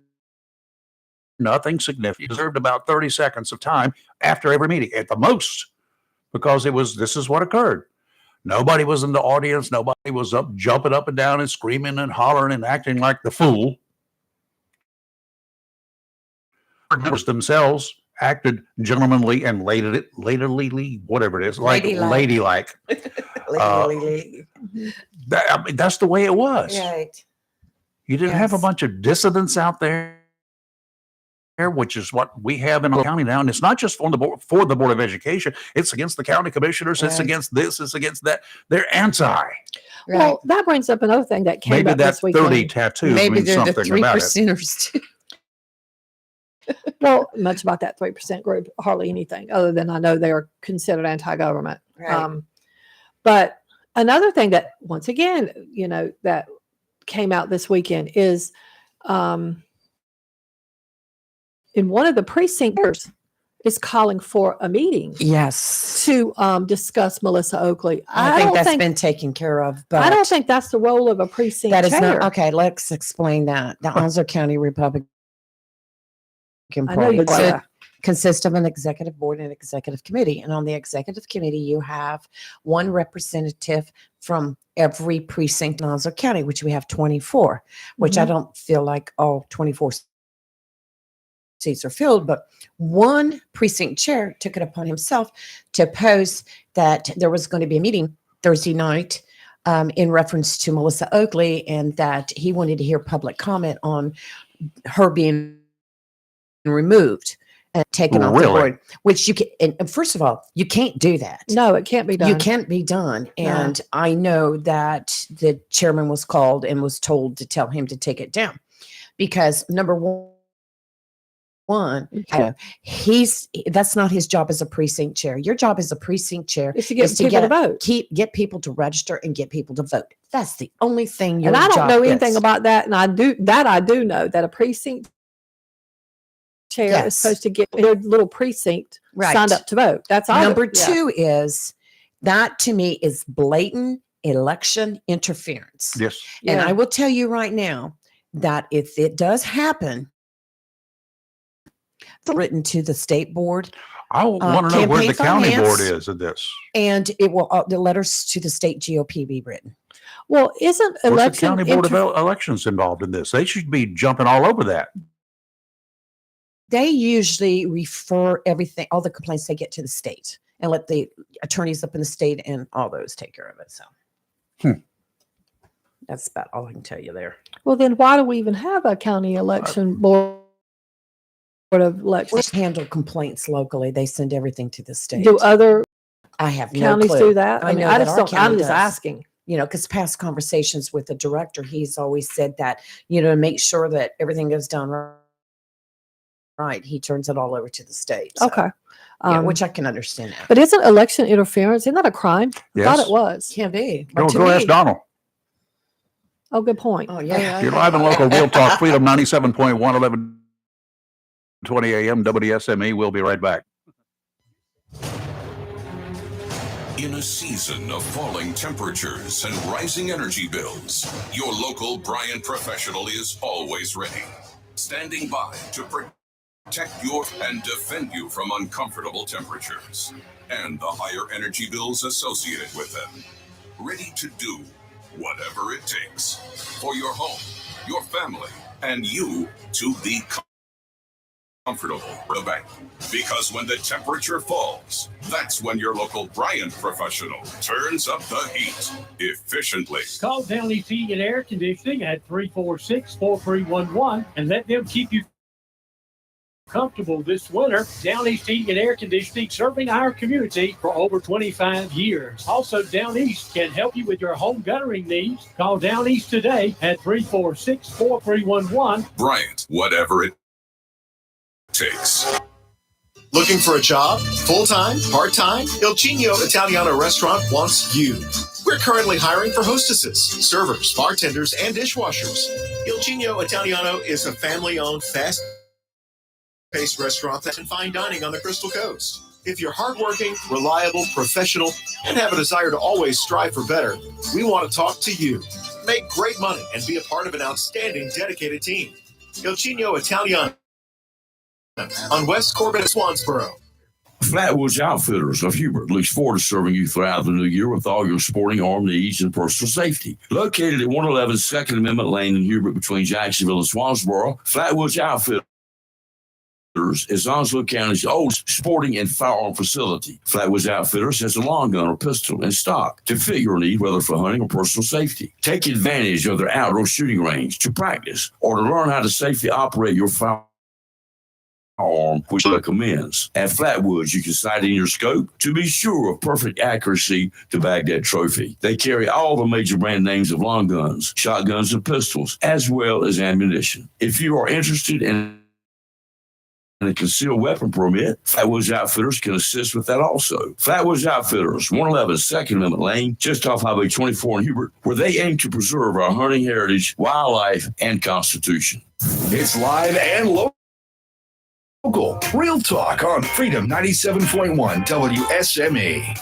nothing significant. You deserved about 30 seconds of time after every meeting at the most, because this is what occurred. Nobody was in the audience. Nobody was up, jumping up and down and screaming and hollering and acting like the fool. Members themselves acted gentlemanly and ladylike, whatever it is, ladylike. That's the way it was. Right. You didn't have a bunch of dissidents out there which is what we have in the county now. And it's not just on the board for the Board of Education. It's against the county commissioners. It's Right. against this. It's against that. They're anti. Well, that brings up another thing that came Maybe up that this weekend. 30 tattoos Maybe means they're the something about it. 3%ers too. Well, much about that 3% group, hardly anything other than I know they are considered anti-government. Right. But another thing that, once again, that came out this weekend is in one of the precincts is calling for a meeting Yes. to discuss Melissa Oakley. I think don't that's been taken care of, but I don't think that's the role of a precinct that is chair. not okay. Let's explain that. The Onslow County Republican I know you Party are. consists of an executive board and executive committee. And on the executive committee, you have one representative from every precinct in Onslow County, which we have 24, which I Mhm. don't feel like all 24 seats are filled, but one precinct chair took it upon himself to post that there was going to be a meeting Thursday night in reference to Melissa Oakley, and that he wanted to hear public comment on her being removed and taken off the Really? board, which you can, and first of all, you can't do that. No, it can't be done. You can't be done. And I know that the chairman was called and was told to tell him to take it down because number one, that's not his job as a precinct chair. Your job as a precinct chair Is to get people to vote. Get people to register and get people to vote. That's the only thing your And I don't job know anything is. about that. And I do know that a precinct chair Yes. is supposed to get their little precinct Right. signed up to vote. That's all. Number two is that to me is blatant election interference. Yes. And Yeah. I will tell you right now that if it does happen, written to the state board I want to know where the campaign county board finance. is in this. and it will the letters to the state GOP be written. Well, isn't Where's the election county board of elections involved in this? They should be jumping all over that. They usually refer everything, all the complaints they get to the state and let the attorneys up in the state and all those take care of it. So that's about all I can tell you there. Well, then why do we even have a county election board of We elections? handle complaints locally. They send everything to the state. Do other I have no counties clue. do that? I mean, know I that just our don't. county I'm just does. asking. You know, because past conversations with the director, he's always said that, to make sure that everything goes down right, he turns it all over to the state. So, Okay. yeah, which I can understand that. But isn't election interference? Isn't that a crime? I thought Yes. it was. Can be. Go, But to go ask me- Donald. Oh, good point. Oh, yeah. You're live and local. Real Talk Freedom 97.1, 1120 a.m. WSME. We'll be right back. In a season of falling temperatures and rising energy bills, your local Bryant professional is always ready, standing by to protect your and defend you from uncomfortable temperatures and the higher energy bills associated with them. Ready to do whatever it takes for your home, your family, and you to be comfortable. Because when the temperature falls, that's when your local Bryant professional turns up the heat efficiently. Call Down East Heating and Air Conditioning at 346-4311 and let them keep you comfortable this winter. Down East Heating and Air Conditioning, serving our community for over 25 years. Also, Down East can help you with your home guttering needs. Call Down East today at 346-4311. Bryant, whatever it takes. Looking for a job? Full-time? Part-time? Il Cigno Italiano Restaurant wants you. We're currently hiring for hostesses, servers, bartenders, and dishwashers. Il Cigno Italiano is a family-owned, fast-paced restaurant that's in fine dining on the Crystal Coast. If you're hardworking, reliable, professional, and have a desire to always strive for better, we want to talk to you. Make great money and be a part of an outstanding, dedicated team. Il Cigno Italiano on West Corbin at Swansboro. Flatwoods Outfitters of Hubert looks forward to serving you throughout the new year with all your sporting arm needs and personal safety. Located at 111 Second Amendment Lane in Hubert between Jacksonville and Swansboro, Flatwoods Outfitters is Onslow County's oldest sporting and firearm facility. Flatwoods Outfitters has a long gun or pistol in stock to fit your need, whether for hunting or personal safety. Take advantage of their outdoor shooting range to practice or to learn how to safely operate your firearm arm, which recommends. At Flatwoods, you can sight in your scope to be sure of perfect accuracy to bag that trophy. They carry all the major brand names of long guns, shotguns, and pistols, as well as ammunition. If you are interested in a concealed weapon permit, Flatwoods Outfitters can assist with that also. Flatwoods Outfitters, 111 Second Amendment Lane, just off Highway 24 in Hubert, where they aim to preserve our hunting heritage, wildlife, and Constitution. It's live and local. Real Talk on Freedom 97.1 WSME.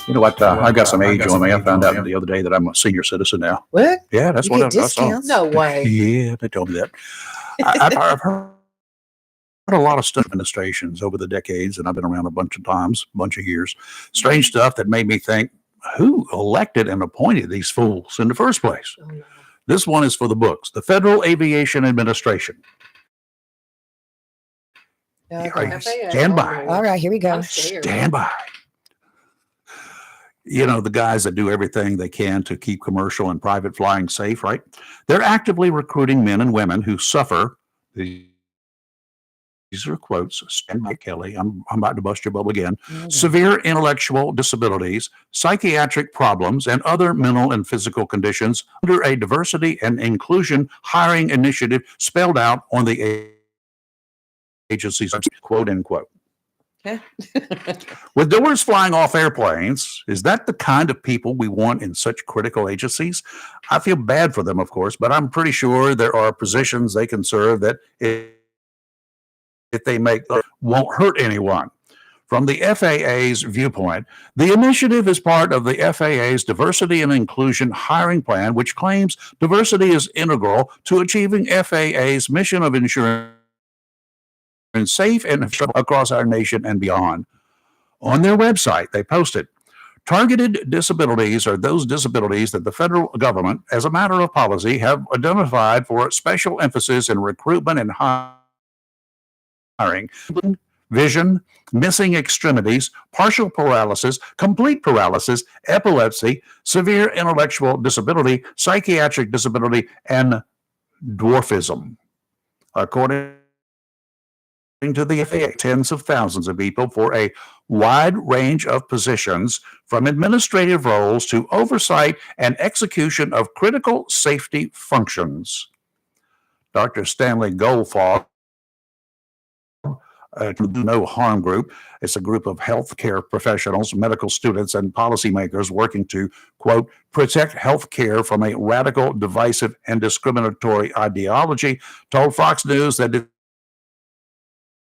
You know what? I got some age on me. I found out the other day that I'm a senior citizen now. What? Yeah, that's You what get I saw. discounts? No way. Yeah, they told me that. I've heard a lot of stuff administrations over the decades, and I've been around a bunch of times, a bunch of years. Strange stuff that made me think, who elected and appointed these fools in the first place? This one is for the books. The Federal Aviation Administration. Okay. Stand by. All right, here we go. Stand by. You know, the guys that do everything they can to keep commercial and private flying safe, right? They're actively recruiting men and women who suffer these are quotes. Stand by, Kelly. I'm about to bust your bubble again. Severe intellectual disabilities, psychiatric problems, and other mental and physical conditions under a diversity and inclusion hiring initiative spelled out on the agency's quote unquote. Okay. With doors flying off airplanes, is that the kind of people we want in such critical agencies? I feel bad for them, of course, but I'm pretty sure there are positions they can serve that if they make won't hurt anyone. From the FAA's viewpoint, the initiative is part of the FAA's Diversity and Inclusion Hiring Plan, which claims diversity is integral to achieving FAA's mission of ensuring safe and across our nation and beyond. On their website, they posted, targeted disabilities are those disabilities that the federal government, as a matter of policy, have identified for special emphasis in recruitment and hiring. Vision, missing extremities, partial paralysis, complete paralysis, epilepsy, severe intellectual disability, psychiatric disability, and dwarfism. According to the FAA, tens of thousands of people for a wide range of positions, from administrative roles to oversight and execution of critical safety functions. Dr. Stanley Goldfarb, No Harm Group. It's a group of healthcare professionals, medical students, and policymakers working to, quote, protect healthcare from a radical, divisive, and discriminatory ideology, told Fox News that it's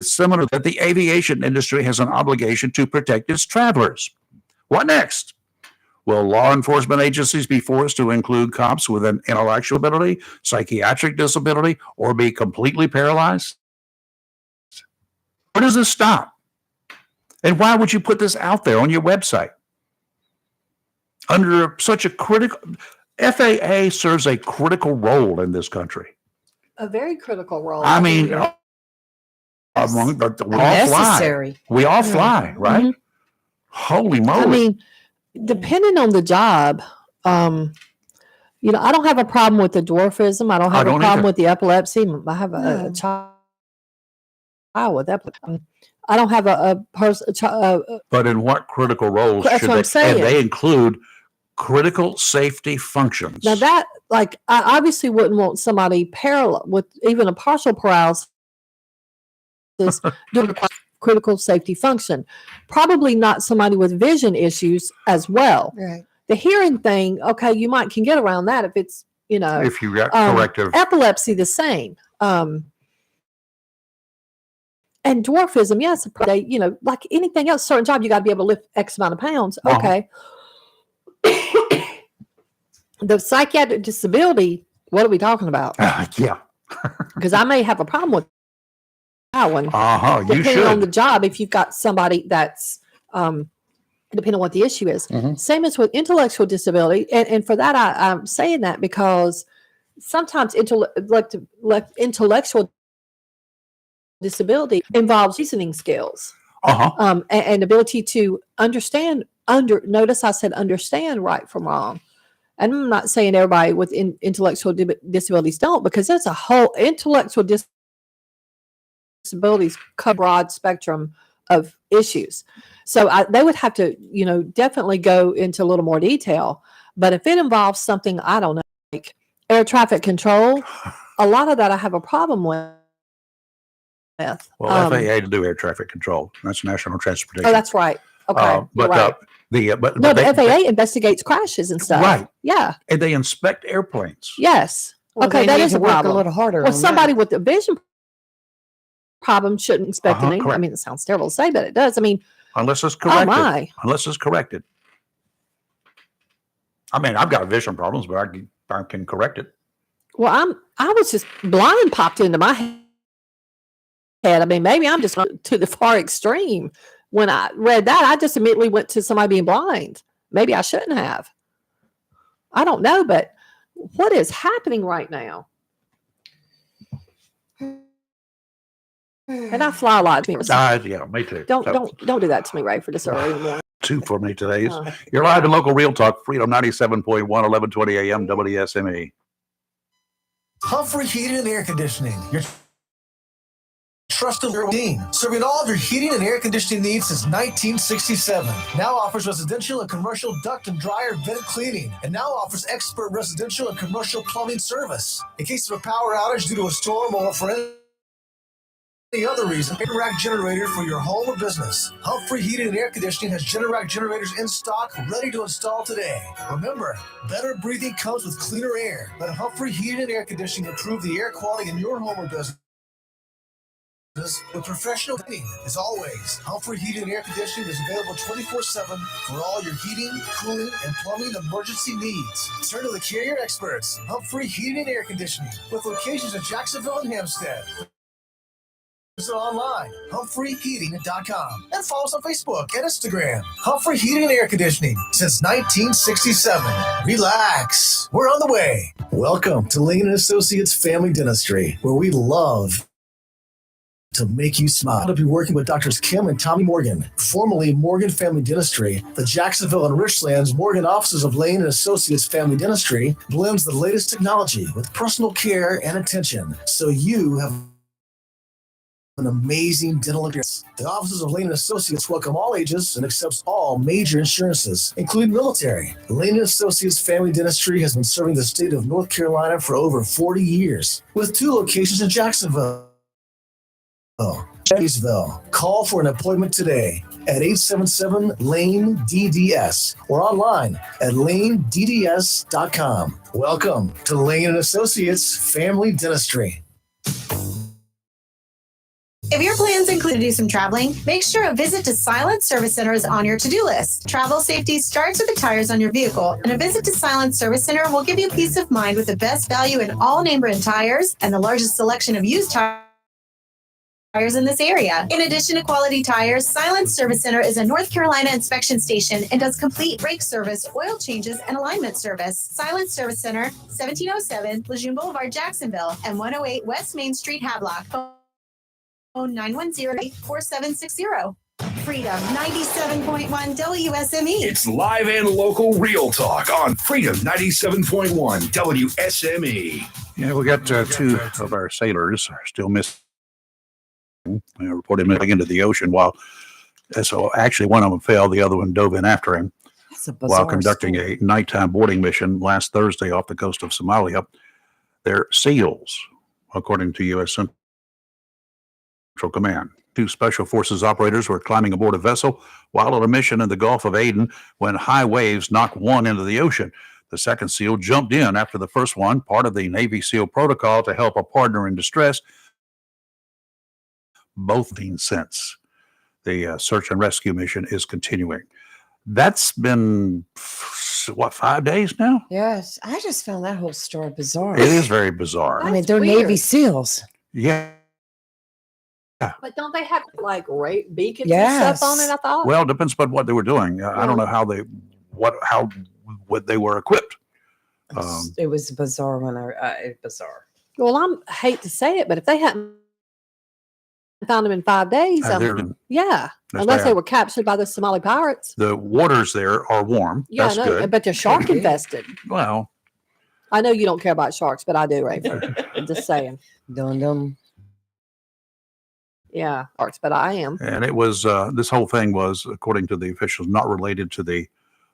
similar that the aviation industry has an obligation to protect its travelers. What next? Will law enforcement agencies be forced to include cops with an intellectual ability, psychiatric disability, or be completely paralyzed? Where does this stop? And why would you put this out there on your website? Under such a critical, FAA serves a critical role in this country. A very critical role. I mean, we all fly. We all fly, right? Mm-hmm. Holy moly. I mean, depending on the job, you know, I don't have a problem with the dwarfism. I don't have a problem with the epilepsy. I have a child with epilepsy. I don't have a person. But in what critical roles That's should what they? I'm saying. And they include critical safety functions. Now that, like, I obviously wouldn't want somebody parallel with even a partial paralysis doing a critical safety function. Probably not somebody with vision issues as well. Right. The hearing thing, okay, you can get around that if it's, you know, if you got corrective. Epilepsy, the same. And dwarfism, yes, you know, like anything else, certain job, you got to be able to lift X amount of pounds. Okay. The psychiatric disability, what are we talking about? Yeah. Because I may have a problem with that one. You depending should. on the job, if you've got somebody that's, depending on what the issue is. Same as with intellectual disability. And for that, I'm saying that because sometimes intellectual disability involves reasoning skills and ability to understand. Notice I said understand right from wrong. And I'm not saying everybody with intellectual disabilities don't, because there's a whole intellectual disabilities cover broad spectrum of issues. So they would have to, definitely go into a little more detail. But if it involves something, I don't know, like air traffic control, a lot of that I have a problem with. Well, FAA to do air traffic control. That's National Transportation. Oh, that's right. Okay. But right. the FAA investigates crashes and stuff. Right. Yeah. And they inspect airplanes. Yes. Well, okay, they that need is to a work problem. a little harder. Well, on somebody that. with a vision problem shouldn't inspect any. I Correct. mean, it sounds terrible to say, but it does. I mean, Unless it's corrected. my. Unless it's corrected. I mean, I've got vision problems, but I can correct it. Well, I was just blind popped into my head. I mean, maybe I'm just to the far extreme. When I read that, I just immediately went to somebody being blind. Maybe I shouldn't have. I don't know, but what is happening right now? And I fly a lot. Yeah, me too. Don't So, do that to me, Ray, for this early in the morning. 2 for me today. Oh. You're live in local Real Talk, Freedom 97.1, 1120 AM, WSME. Humphrey Heating and Air Conditioning. Your trusted team, serving all of your heating and air conditioning needs since 1967. Now offers residential and commercial duct and dryer vent cleaning, and now offers expert residential and commercial plumbing service. In case of a power outage due to a storm or for any other reason, Generac generator for your home or business. Humphrey Heating and Air Conditioning has Generac generators in stock, ready to install today. Remember, better breathing comes with cleaner air. Let Humphrey Heating and Air Conditioning improve the air quality in your home or business with professional cleaning. As always, Humphrey Heating and Air Conditioning is available 24/7 for all your heating, cooling, and plumbing emergency needs. Turn to the carrier experts, Humphrey Heating and Air Conditioning, with locations in Jacksonville and Hampstead. Visit online, humphreyheating.com, and follow us on Facebook and Instagram. Humphrey Heating and Air Conditioning since 1967. Relax, we're on the way. Welcome to Lane & Associates Family Dentistry, where we love to make you smile. I'll be working with Doctors Kim and Tommy Morgan, formerly Morgan Family Dentistry. The Jacksonville and Richlands Morgan offices of Lane & Associates Family Dentistry blends the latest technology with personal care and attention, so you have an amazing dental appearance. The offices of Lane & Associates welcome all ages and accepts all major insurances, including military. Lane & Associates Family Dentistry has been serving the state of North Carolina for over 40 years, with 2 locations in Jacksonville. Jacksonville. Call for an appointment today at 877-LANE-DDS or online at lanedds.com. Welcome to Lane & Associates Family Dentistry. If your plans include to do some traveling, make sure a visit to Silent Service Center is on your to-do list. Travel safety starts with the tires on your vehicle, and a visit to Silent Service Center will give you peace of mind with the best value in all name brand tires and the largest selection of used tires in this area. In addition to quality tires, Silent Service Center is a North Carolina inspection station and does complete brake service, oil changes, and alignment service. Silent Service Center, 1707 Lejeune Boulevard, Jacksonville, and 108 West Main Street, Havelock. Phone 910-4760. Freedom 97.1 WSME. It's live and local Real Talk on Freedom 97.1 WSME. Yeah, we got 2 of our sailors are still missing. Reported missing into the ocean so actually one of them fell, the other one dove in after him while conducting a nighttime boarding mission last Thursday off the coast of Somalia. They're SEALs, according to U.S. Central Command. 2 Special Forces operators were climbing aboard a vessel while on a mission in the Gulf of Aden when high waves knocked one into the ocean. The second SEAL jumped in after the first one, part of the Navy SEAL protocol to help a partner in distress. Both since the search and rescue mission is continuing. That's been 5 days now? Yes, I just found that whole story bizarre. It is very bizarre. I mean, they're Navy SEALs. Yeah. But don't they have like beacons and stuff on it? I thought. Well, it depends upon what they were doing. I don't know how they were equipped. It was bizarre bizarre. Well, I hate to say it, but if they hadn't found them in 5 days, unless they were captured by the Somali pirates. The waters there are warm. Yeah, That's good. But they're shark infested. Well, I know you don't care about sharks, but I do, Raven. I'm just saying. Dum-dum. Yeah, arts, but I am. And it was, this whole thing was, according to the officials, not related to the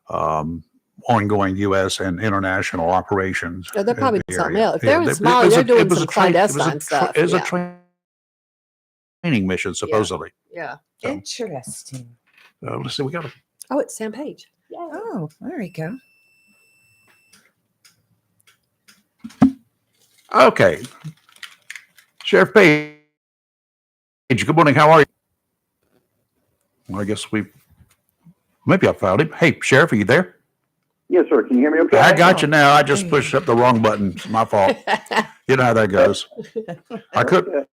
ongoing U.S. and international operations. Yeah, they're probably in the doing something area. else. If they're in it Somalia, was they're it doing was some train- clandestine stuff. It was Yeah. a training mission, supposedly. Yeah. Interesting. Let's see, we got to. Oh, it's Sam Page. Oh, there you go. Okay. Sheriff Page, good morning. How are you? Well, I guess maybe I found him. Hey, Sheriff, are you there? Yes, sir. Can you hear me okay? I got you now. I just pushed up the wrong button. It's my fault. You know how that goes. I could.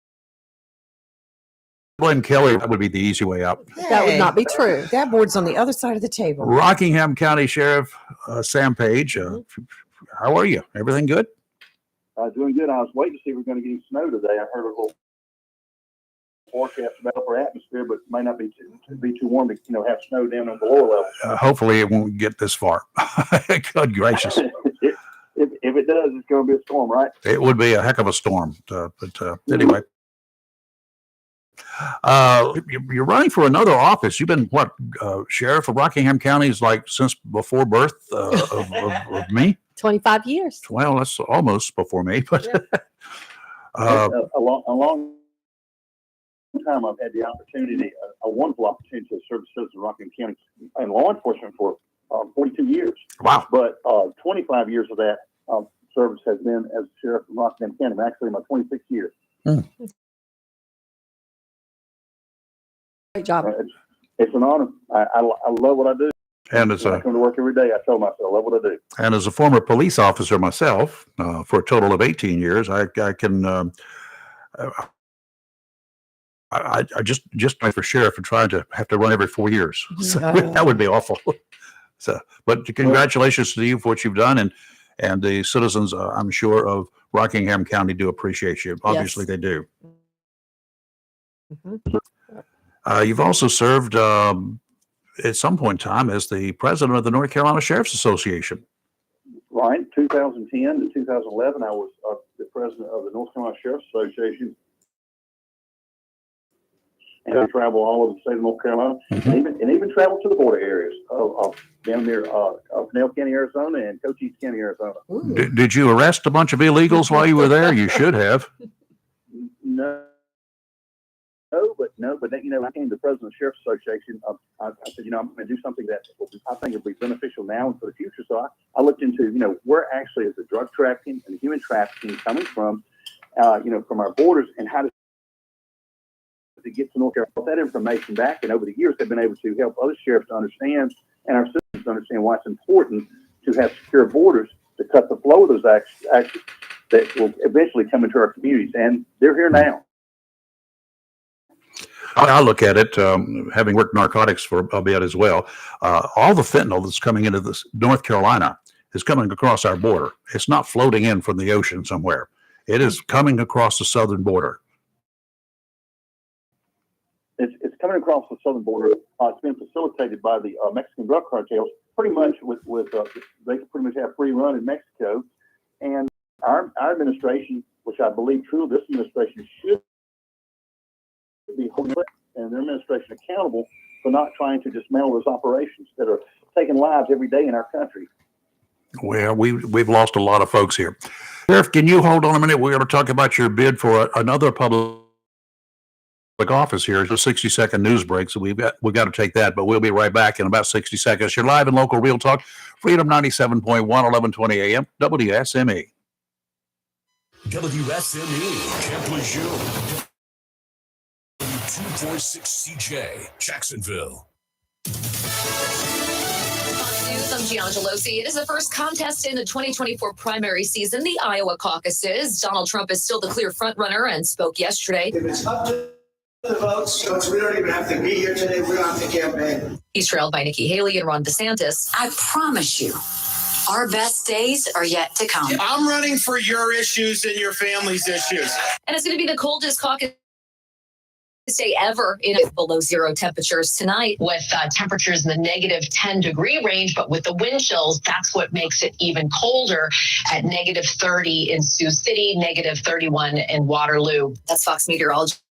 Glenn Kelly, that would be the easy way out. That would not be true. That board's on the other side of the table. Rockingham County Sheriff Sam Page, how are you? Everything good? Doing good. I was waiting to see if we're going to get any snow today. I heard a little forecast about upper atmosphere, but it may not be too warm to have snow down on the lower level. Hopefully it won't get this far. Good gracious. If it does, it's going to be a storm, right? It would be a heck of a storm. But anyway. You're running for another office. You've been sheriff of Rockingham County like since before birth of me. 25 years. Well, that's almost before me, but a long time I've had the opportunity, a wonderful opportunity to serve the citizens of Rockingham County in law enforcement for 42 years. Wow! But 25 years of that service has been as sheriff of Rockingham County. I'm actually in my 26th year. Great job. It's an honor. I love what I do. And as I come to work every day, I tell myself I love what I do. And as a former police officer myself, for a total of 18 years, I can I just try for sheriff and trying to have to run every 4 years. So that would be awful. So, but congratulations to you for what you've done, and the citizens, I'm sure, of Rockingham County do appreciate you. Obviously, they do. You've also served at some point in time as the president of the North Carolina Sheriff's Association. Right, 2010 to 2011, I was the president of the North Carolina Sheriff's Association, and I travel all over the state of North Carolina, and even travel to the border areas of down near Pinell County, Arizona, and Cochise County, Arizona. Did you arrest a bunch of illegals while you were there? You should have. No, but I became the president of the Sheriff's Association. I said, I'm going to do something that I think will be beneficial now and for the future. So I looked into, where actually is the drug trafficking and the human trafficking coming from, from our borders, and how to get to North Carolina, that information back. And over the years, they've been able to help other sheriffs to understand and our citizens to understand why it's important to have secure borders to cut the flow of those actions that will eventually come into our communities. And they're here now. I look at it, having worked narcotics for a bit as well. All the fentanyl that's coming into this North Carolina is coming across our border. It's not floating in from the ocean somewhere. It is coming across the southern border. It's coming across the southern border. It's been facilitated by the Mexican drug cartels. Pretty much they pretty much have free run in Mexico, and our administration, which I believe truly this administration should be holding and their administration accountable for not trying to dismantle those operations that are taking lives every day in our country. Well, we've lost a lot of folks here. Sheriff, can you hold on a minute? We're going to talk about your bid for another public office here. It's a 60-second news break, so we've got to take that, but we'll be right back in about 60 seconds. You're live in local Real Talk, Freedom 97.1, 1120 AM, WSME. WSME, Camp Lejeune. 246 CJ, Jacksonville. Fox News, I'm Gianna Gelosi. It is the first contest in the 2024 primary season, the Iowa caucuses. Donald Trump is still the clear frontrunner and spoke yesterday. If it's up to the votes, we don't even have to be here today. We don't have to campaign. He's trailed by Nikki Haley and Ron DeSantis. I promise you, our best days are yet to come. I'm running for your issues and your family's issues. And it's going to be the coldest caucus day ever in below zero temperatures tonight, with temperatures in the negative 10-degree range, but with the wind chills, that's what makes it even colder at negative 30 in Sioux City, negative 31 in Waterloo. That's Fox meteorologist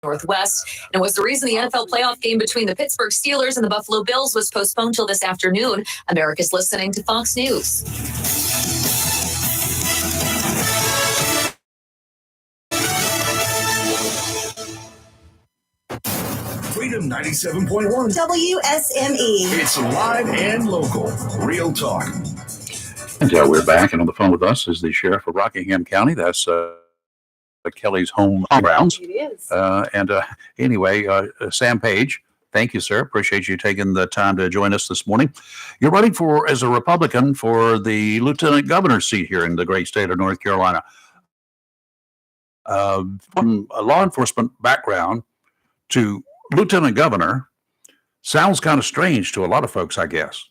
Northwest, and was the reason the NFL playoff game between the Pittsburgh Steelers and the Buffalo Bills was postponed till this afternoon. America's listening to Fox News. Freedom 97.1. WSME. It's live and local. Real talk. And we're back, and on the phone with us is the sheriff of Rockingham County. That's Kelly's home grounds. It is. Anyway, Sam Page, thank you, sir. Appreciate you taking the time to join us this morning. You're running as a Republican for the lieutenant governor's seat here in the great state of North Carolina. From a law enforcement background to lieutenant governor sounds kind of strange to a lot of folks, I guess.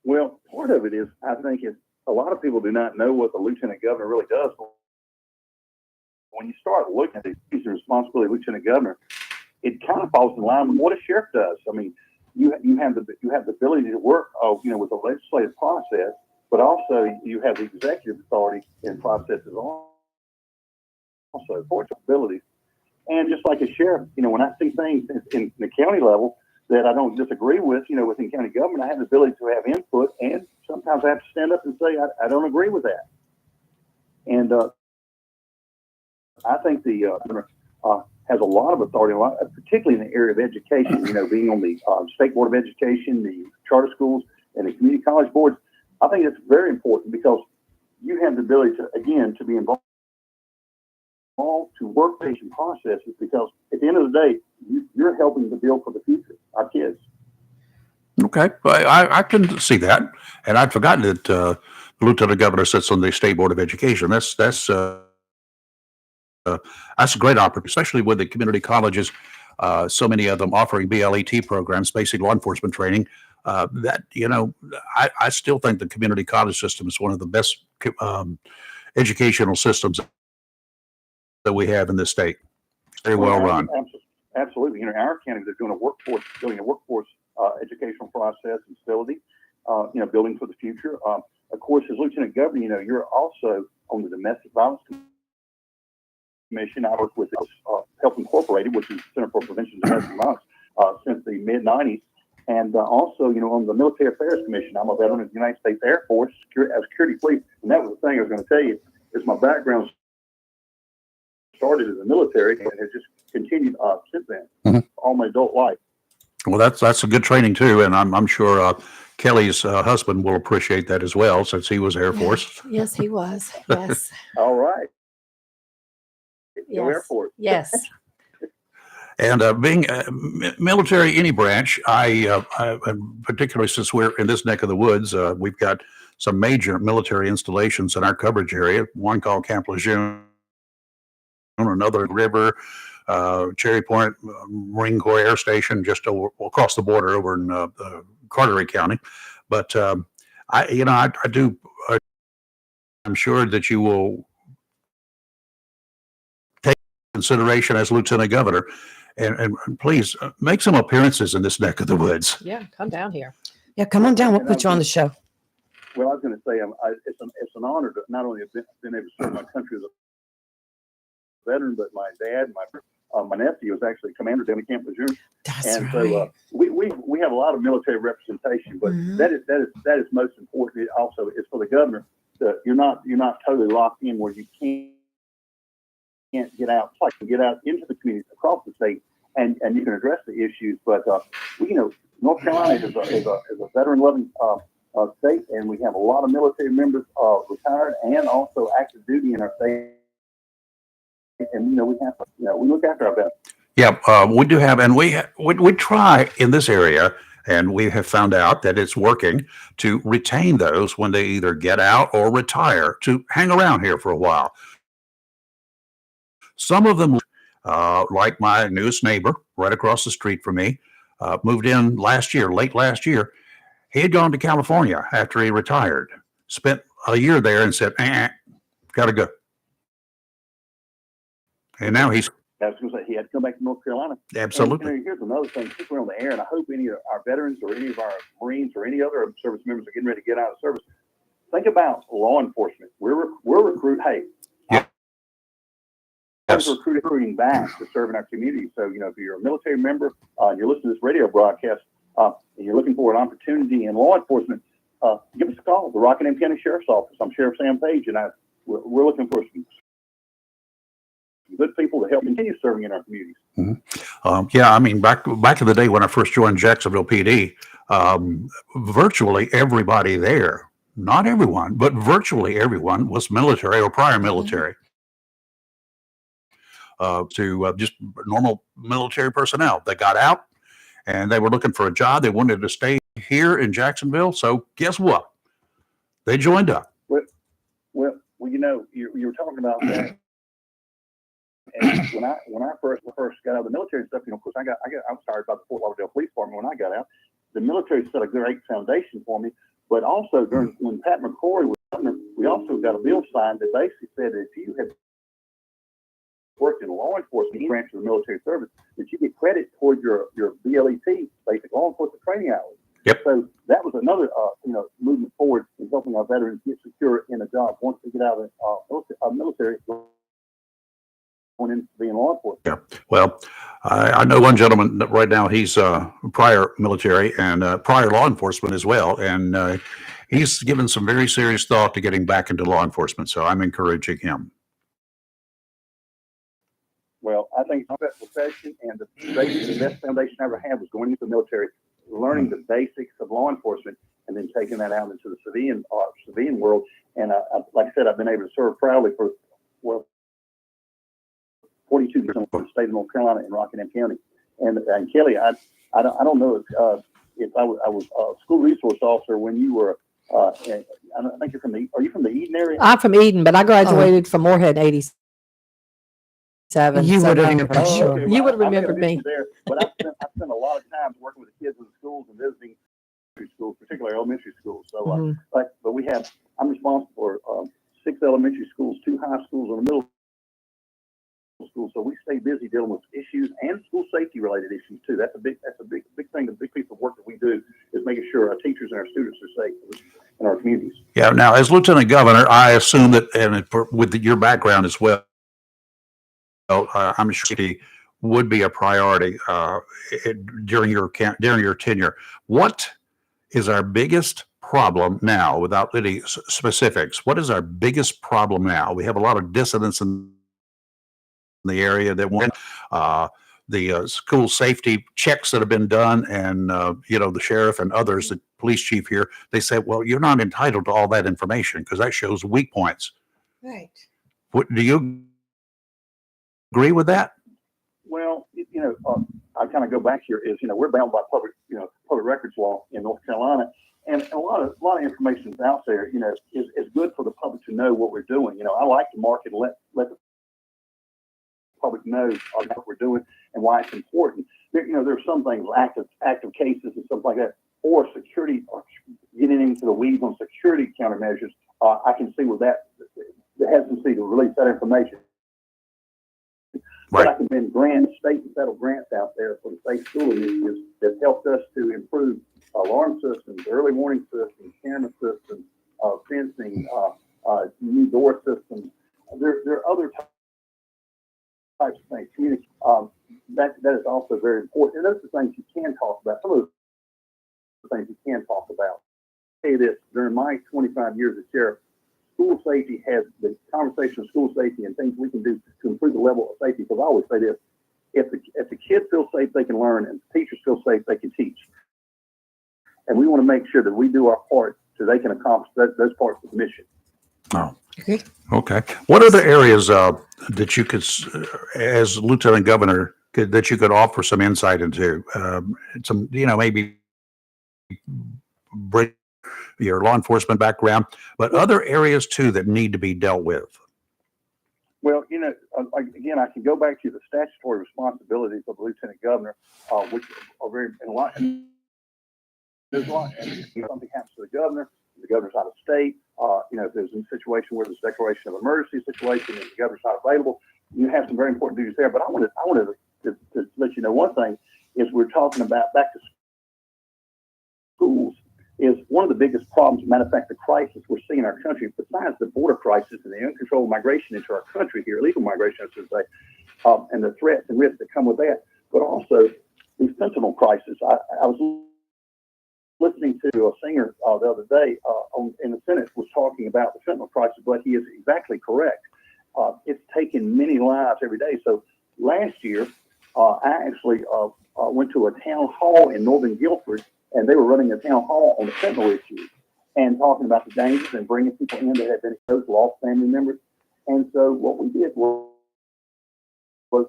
Well, part of it is, I think, is a lot of people do not know what the lieutenant governor really does. When you start looking at the responsibility of lieutenant governor, it kind of falls in line with what a sheriff does. I mean, you have the ability to work, with the legislative process, but also you have the executive authority in processes also for abilities. And just like a sheriff, when I see things in the county level that I don't disagree with, within county government, I have the ability to have input, and sometimes I have to stand up and say I don't agree with that. And I think the governor has a lot of authority, particularly in the area of education. Being on the State Board of Education, the charter schools, and the community college boards. I think it's very important because you have the ability to be involved to work patient processes, because at the end of the day, you're helping to build for the future, our kids. Okay, I can see that, and I'd forgotten that the lieutenant governor sits on the State Board of Education. That's a great opportunity, especially with the community colleges. So many of them offering BLET programs, basic law enforcement training. I still think the community college system is one of the best educational systems that we have in this state. Very well run. Absolutely. Our county, they're doing a workforce educational process and facility, building for the future. Of course, as lieutenant governor, you're also on the domestic violence commission. I work with Help Incorporated, which is the Center for Prevention of Domestic Violence, since the mid-'90s. And also, on the Military Affairs Commission. I'm a veteran of the United States Air Force as security police. And that was the thing I was going to tell you, is my background started in the military and has just continued since then, all my adult life. Well, that's a good training too, and I'm sure Kelly's husband will appreciate that as well, since he was Air Force. Yes, he was. Yes. All right. Yes. Air Force. Yes. And being military, any branch, I particularly since we're in this neck of the woods, we've got some major military installations in our coverage area. One called Camp Lejeune, another River, Cherry Point Marine Corps Air Station, just across the border over in Carteret County. But I do. I'm sure that you will take consideration as lieutenant governor, and please make some appearances in this neck of the woods. Yeah, come down here. Yeah, come on down. We'll put you on the show. Well, I was going to say, it's an honor to not only have been able to serve my country as a veteran, but my dad, my nephew was actually commander down at Camp Lejeune. So we have a lot of military representation, but that is most important. It also is for the governor that you're not totally locked in where you can't get out. Like you get out into the community across the state, and you can address the issues. But North Carolina is a veteran-loving state, and we have a lot of military members retired and also active duty in our state. And we have we look after our veterans. Yeah, we do have, and we try in this area, and we have found out that it's working to retain those when they either get out or retire to hang around here for a while. Some of them, like my newest neighbor right across the street from me, moved in late last year. He had gone to California after he retired, spent a year there, and said, gotta go. And now he's. I was going to say he had to come back to North Carolina. Absolutely. And, here's another thing. Since we're on the air, and I hope any of our veterans or any of our Marines or any other service members are getting ready to get out of service. Think about law enforcement. We're recruit. Hey, always recruiting back to serve in our community. So, if you're a military member, and you're listening to this radio broadcast, and you're looking for an opportunity in law enforcement, give us a call. The Rockingham County Sheriff's Office. I'm Sheriff Sam Page, and we're looking for some good people to help continue serving in our communities. Yeah, I mean, back in the day when I first joined Jacksonville PD, virtually everybody there, not everyone, but virtually everyone was military or prior military. To just normal military personnel. They got out and they were looking for a job. They wanted to stay here in Jacksonville. So guess what? They joined up. Well, you were talking about that. And when I first got out of the military and stuff, of course, I was hired by the Fort Lauderdale Police Department when I got out. The military set a great foundation for me. But also when Pat McCrory was governor, we also got a bill signed that basically said that if you had worked in law enforcement, any branch of the military service, that you get credit toward your BLET, basic law enforcement training hours. Yep. So that was another movement forward in helping our veterans get secure in a job once they get out of military, going into being law enforcement. Yeah. Well, I know one gentleman that right now, he's prior military and prior law enforcement as well, and he's given some very serious thought to getting back into law enforcement. So I'm encouraging him. Well, I think it's that profession, and the best foundation I ever had was going into the military, learning the basics of law enforcement, and then taking that out into the civilian world. And like I said, I've been able to serve proudly for 42 years in the state of North Carolina in Rockingham County. And Kelly, I don't know if I was a school resource officer when you were. I think you're from the. Are you from the Eden area? I'm from Eden, but I graduated from Moorhead in '87. You would have remembered, Okay, sure. well, You would have I may remembered missed me. you there, but I spent a lot of time working with the kids in the schools and visiting schools, particularly elementary schools. So, but I'm responsible for 6 elementary schools, 2 high schools, and a middle school. So we stay busy dealing with issues and school safety related issues too. That's a big thing. The big piece of work that we do is making sure our teachers and our students are safe in our communities. Yeah. Now, as Lieutenant Governor, I assume that, and with your background as well, I'm sure safety would be a priority during your tenure. What is our biggest problem now, without any specifics? What is our biggest problem now? We have a lot of dissidents in the area that want the school safety checks that have been done, and the sheriff and others, the police chief here, they say, well, you're not entitled to all that information because that shows weak points. Right. What do you agree with that? Well, I kind of go back here is, we're bound by public records law in North Carolina, and a lot of information is out there, is good for the public to know what we're doing. I like to market and let the public know what we're doing and why it's important. There's some things, active cases and stuff like that, or security, or getting into the weeds on security countermeasures. I can see with that, the hesitancy to release that information. Right. But I can been state and federal grants out there for the safe school initiatives that helped us to improve alarm systems, early warning systems, camera systems, fencing, new door systems. There are other types of things. Community, that is also very important. And those are the things you can talk about. Some of the things you can talk about. I'll say this, during my 25 years as sheriff, school safety has the conversation of school safety and things we can do to improve the level of safety. Because I always say this, if the kids feel safe, they can learn, and the teachers feel safe, they can teach. And we want to make sure that we do our part so they can accomplish those parts of the mission. Oh, okay. What other areas that you could, as Lieutenant Governor, that you could offer some insight into? Some, maybe bring your law enforcement background, but other areas too that need to be dealt with. Well, again, I can go back to the statutory responsibilities of the Lieutenant Governor, which are very, there's a lot, and if something happens to the governor's out of state, if there's a situation where there's a declaration of emergency situation and the governor's not available, you have some very important duties there. But I wanted to let you know one thing is we're talking about back to schools is one of the biggest problems. Matter of fact, the crisis we're seeing in our country, besides the border crisis and the uncontrolled migration into our country here, illegal migration, I should say, and the threats and risks that come with that, but also the fentanyl crisis. I was listening to a singer the other day in the Senate was talking about the fentanyl crisis, but he is exactly correct. It's taken many lives every day. So last year, I actually went to a town hall in Northern Guilford, and they were running a town hall on the fentanyl issue and talking about the dangers and bringing people in that had been exposed, lost family members. And so what we did was we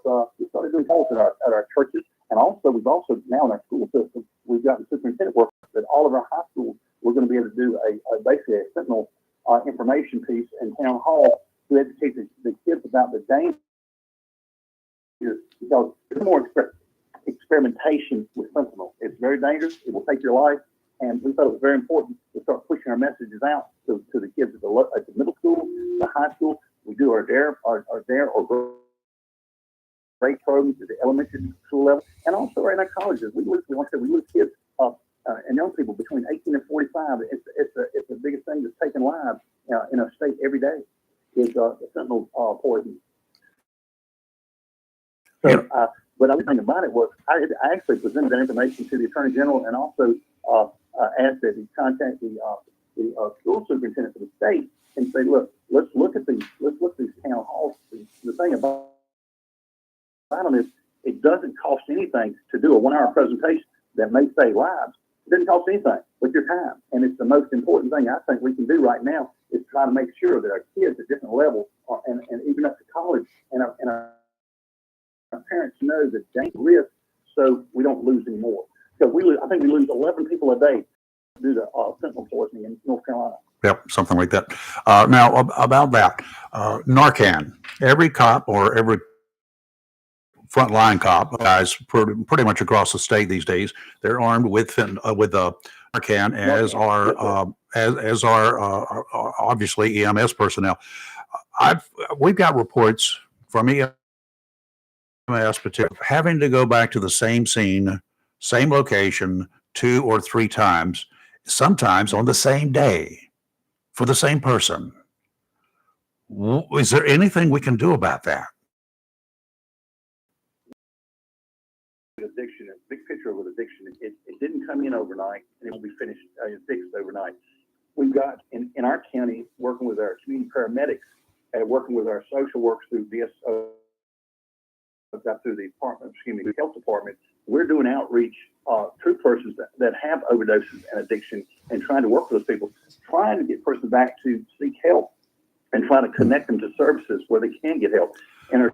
started doing polls at our churches, and also we've also now in our school system we've got the superintendent work that all of our high schools we're going to be able to do basically a fentanyl information piece in town hall to educate the kids about the dangers, because there's more experimentation with fentanyl. It's very dangerous. It will take your life. And we thought it was very important to start pushing our messages out to the kids at the middle school, the high school. We do our DARE or great programs at the elementary school level, and also right in our colleges. We lose kids and young people between 18 and 45. It's the biggest thing that's taking lives in our state every day is the fentanyl poison. So, but the other thing about it was I actually presented that information to the Attorney General, and also asked that he contact the school superintendent for the state and say, look, let's look at these town halls. The thing about them is it doesn't cost anything to do a 1-hour presentation that may save lives. It doesn't cost anything but your time. And it's the most important thing I think we can do right now is try to make sure that our kids at different levels and even up to college and our parents know the danger risk so we don't lose any more. Because I think we lose 11 people a day due to fentanyl poisoning in North Carolina. Yep, something like that. Now, about that, Narcan, every cop or every frontline cop, guys, pretty much across the state these days, they're armed with Narcan, as are obviously EMS personnel. We've got reports from EMS having to go back to the same scene, same location, 2 or 3 times, sometimes on the same day for the same person. Is there anything we can do about that? Addiction, a big picture of addiction. It didn't come in overnight, and it won't be finished fixed overnight. We've got in our county working with our community paramedics and working with our social workers through DSO, through the health department. We're doing outreach to persons that have overdoses and addiction, and trying to work with those people, trying to get persons back to seek help, and trying to connect them to services where they can get help. In our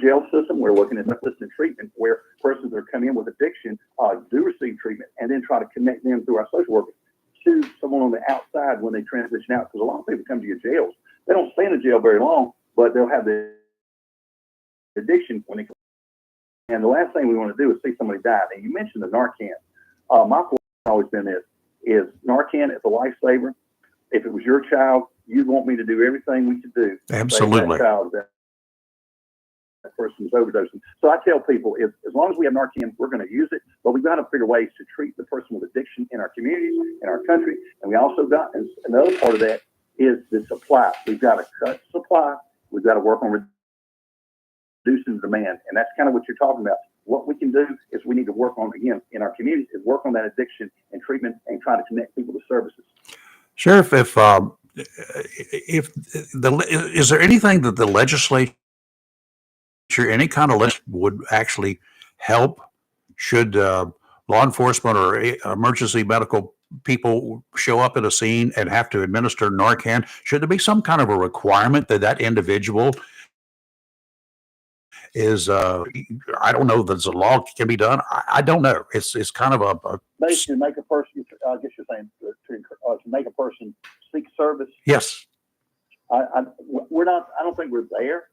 jail system, we're working in assisted treatment where persons that are coming in with addiction do receive treatment, and then try to connect them through our social workers to someone on the outside when they transition out. Because a lot of people come to your jails, they don't stay in the jail very long, but they'll have the addiction when they come. And the last thing we want to do is see somebody die. And you mentioned the Narcan. My philosophy has always been this: is Narcan is a lifesaver. If it was your child, you'd want me to do everything we could do. Absolutely. That person's overdosing. So I tell people, as long as we have Narcan, we're going to use it, but we've got to figure ways to treat the person with addiction in our communities, in our country. And we also got, and another part of that is the supply. We've got to cut supply. We've got to work on reducing demand. And that's kind of what you're talking about. What we can do is we need to work on, again, in our communities, is work on that addiction and treatment and try to connect people to services. Sheriff, is there anything that the legislature, any kind of list would actually help should law enforcement or emergency medical people show up at a scene and have to administer Narcan? Should there be some kind of a requirement that individual is, I don't know, there's a law can be done. I don't know. It's kind of a basically make a person, I guess you're saying to make a person seek service. Yes. I don't think we're there.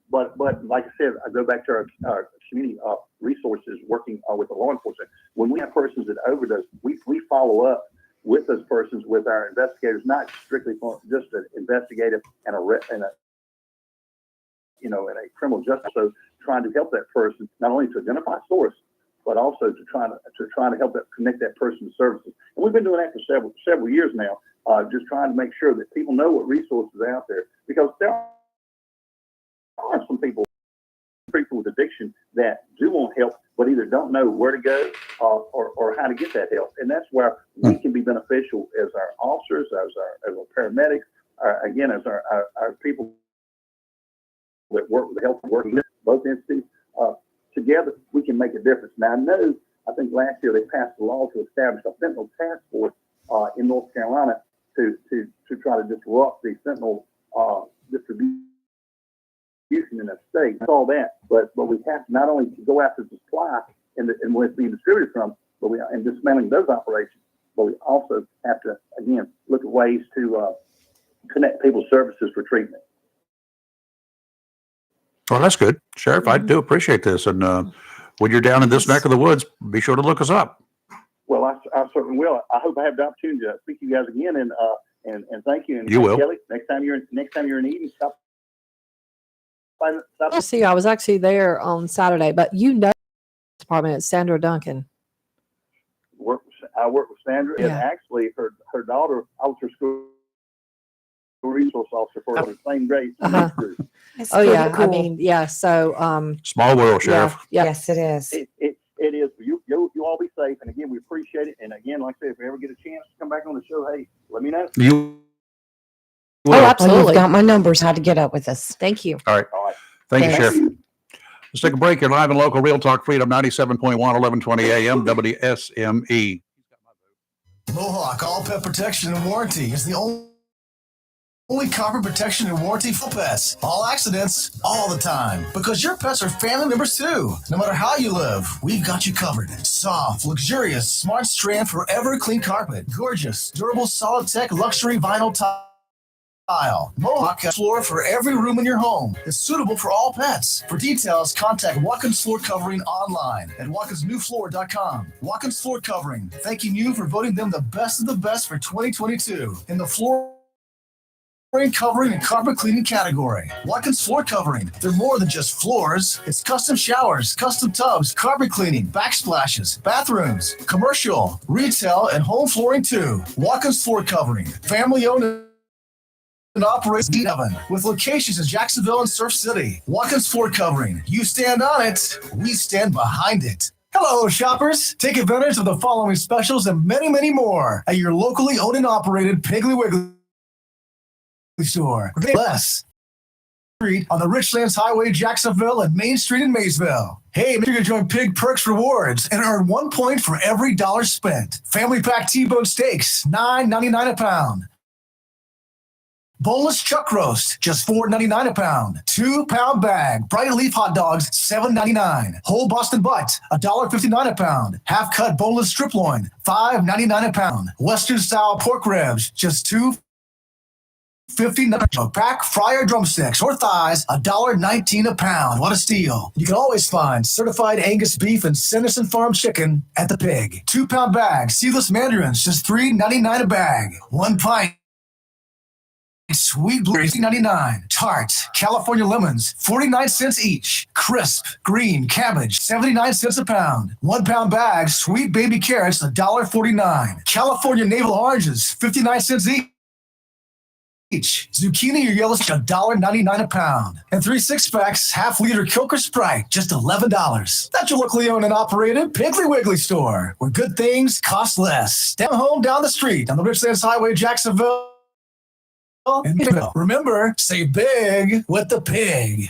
But like I said, I go back to our community resources working with the law enforcement. When we have persons that overdose, we follow up with those persons with our investigators, not strictly for just an investigative and a criminal justice. So trying to help that person not only to identify source, but also to try to help connect that person to services. And we've been doing that for several years now, just trying to make sure that people know what resources are out there, because there are some people with addiction that do want help, but either don't know where to go or how to get that help. And that's where we can be beneficial as our officers, as our paramedics, as our people that work with the health and working with both entities. Together, we can make a difference. Now, I think last year they passed a law to establish a fentanyl task force in North Carolina to try to disrupt the fentanyl distribution in that state. I saw that, but we have to not only go after the supply and where it's being distributed from, and dismantling those operations, but we also have to, again, look at ways to connect people's services for treatment. Well, that's good. Sheriff, I do appreciate this. And when you're down in this neck of the woods, be sure to look us up. Well, I certainly will. I hope I have the opportunity to speak to you guys again, and thank you. And You will. Kelly, next time you're in Eden, stop. See, I was actually there on Saturday, but department at Sandra Duncan. I work with Sandra, and actually her daughter, I was her school resource officer for the same grade. Oh yeah, cool. I mean, yeah. So small world, Sheriff. Yeah. Yes, it is. It is. You all be safe, and again, we appreciate it. And again, like I said, if we ever get a chance to come back on the show, hey, let me know. You. Oh, absolutely. Well, you've got my numbers. How to get up with us. Thank you. All right. Thank you, Sheriff. Let's take a break. You're live and local. Real Talk Freedom 97.1, 1120 AM, WSME. Mohawk All Pet Protection and Warranty is the only copper protection and warranty for pets. All accidents, all the time. Because your pets are family members too. No matter how you live, we've got you covered. Soft, luxurious, smart strand, forever clean carpet. Gorgeous, durable, solid tech, luxury vinyl tile. Mohawk has floor for every room in your home. It's suitable for all pets. For details, contact Watkins Floor Covering online at watkinsnewfloor.com. Watkins Floor Covering, thanking you for voting them the best of the best for 2022 in the flooring, covering, and carpet cleaning category. Watkins Floor Covering. They're more than just floors. It's custom showers, custom tubs, carpet cleaning, backsplashes, bathrooms, commercial, retail, and home flooring too. Watkins Floor Covering. Family owned and operates Heat Oven with locations in Jacksonville and Surf City. Watkins Floor Covering. You stand on it, we stand behind it. Hello, shoppers. Take advantage of the following specials and many, many more at your locally owned and operated Piggly Wiggly store. Less Street on the Richlands Highway, Jacksonville, and Main Street in Maysville. Hey, make sure you join Pig Perks Rewards and earn 1 point for every $1 spent. Family pack T-bone steaks, $9.99 a pound. Boneless chuck roast, just $4.99 a pound. 2-pound bag. Bright leaf hot dogs, $7.99. Whole Boston butt, $1.59 a pound. Half cut boneless strip loin, $5.99 a pound. Western style pork ribs, just $2.59 a pack. Fryer drumsticks or thighs, $1.19 a pound. What a steal. You can always find certified Angus beef and Sanderson Farm chicken at the Pig. 2-pound bag. Seedless mandarins, just $3.99 a bag. 1 pint. Sweet blueberries, $3.99. Tart, California lemons, 49 cents each. Crisp, green cabbage, 79 cents a pound. 1 pound bag, sweet baby carrots, $1.49. California navel oranges, 59 cents each. Zucchini or yellow, $1.99 a pound. And 3 6-packs, half-liter Coke or Sprite, just $11. That's your locally owned and operated Piggly Wiggly store, where good things cost less. Down home, down the street on the Richlands Highway, Jacksonville. And remember, say big with the Pig.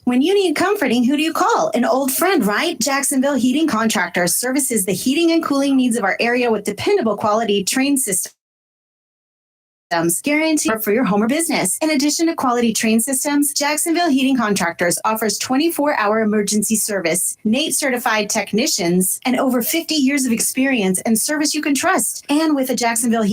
When you need comforting, who do you call? An old friend, right? Jacksonville Heating Contractors services the heating and cooling needs of our area with dependable quality trained systems. Guaranteed for your home or business. In addition to quality train systems, Jacksonville Heating Contractors offers 24-hour emergency service, NATE certified technicians, and over 50 years of experience and service you can trust. And with a Jacksonville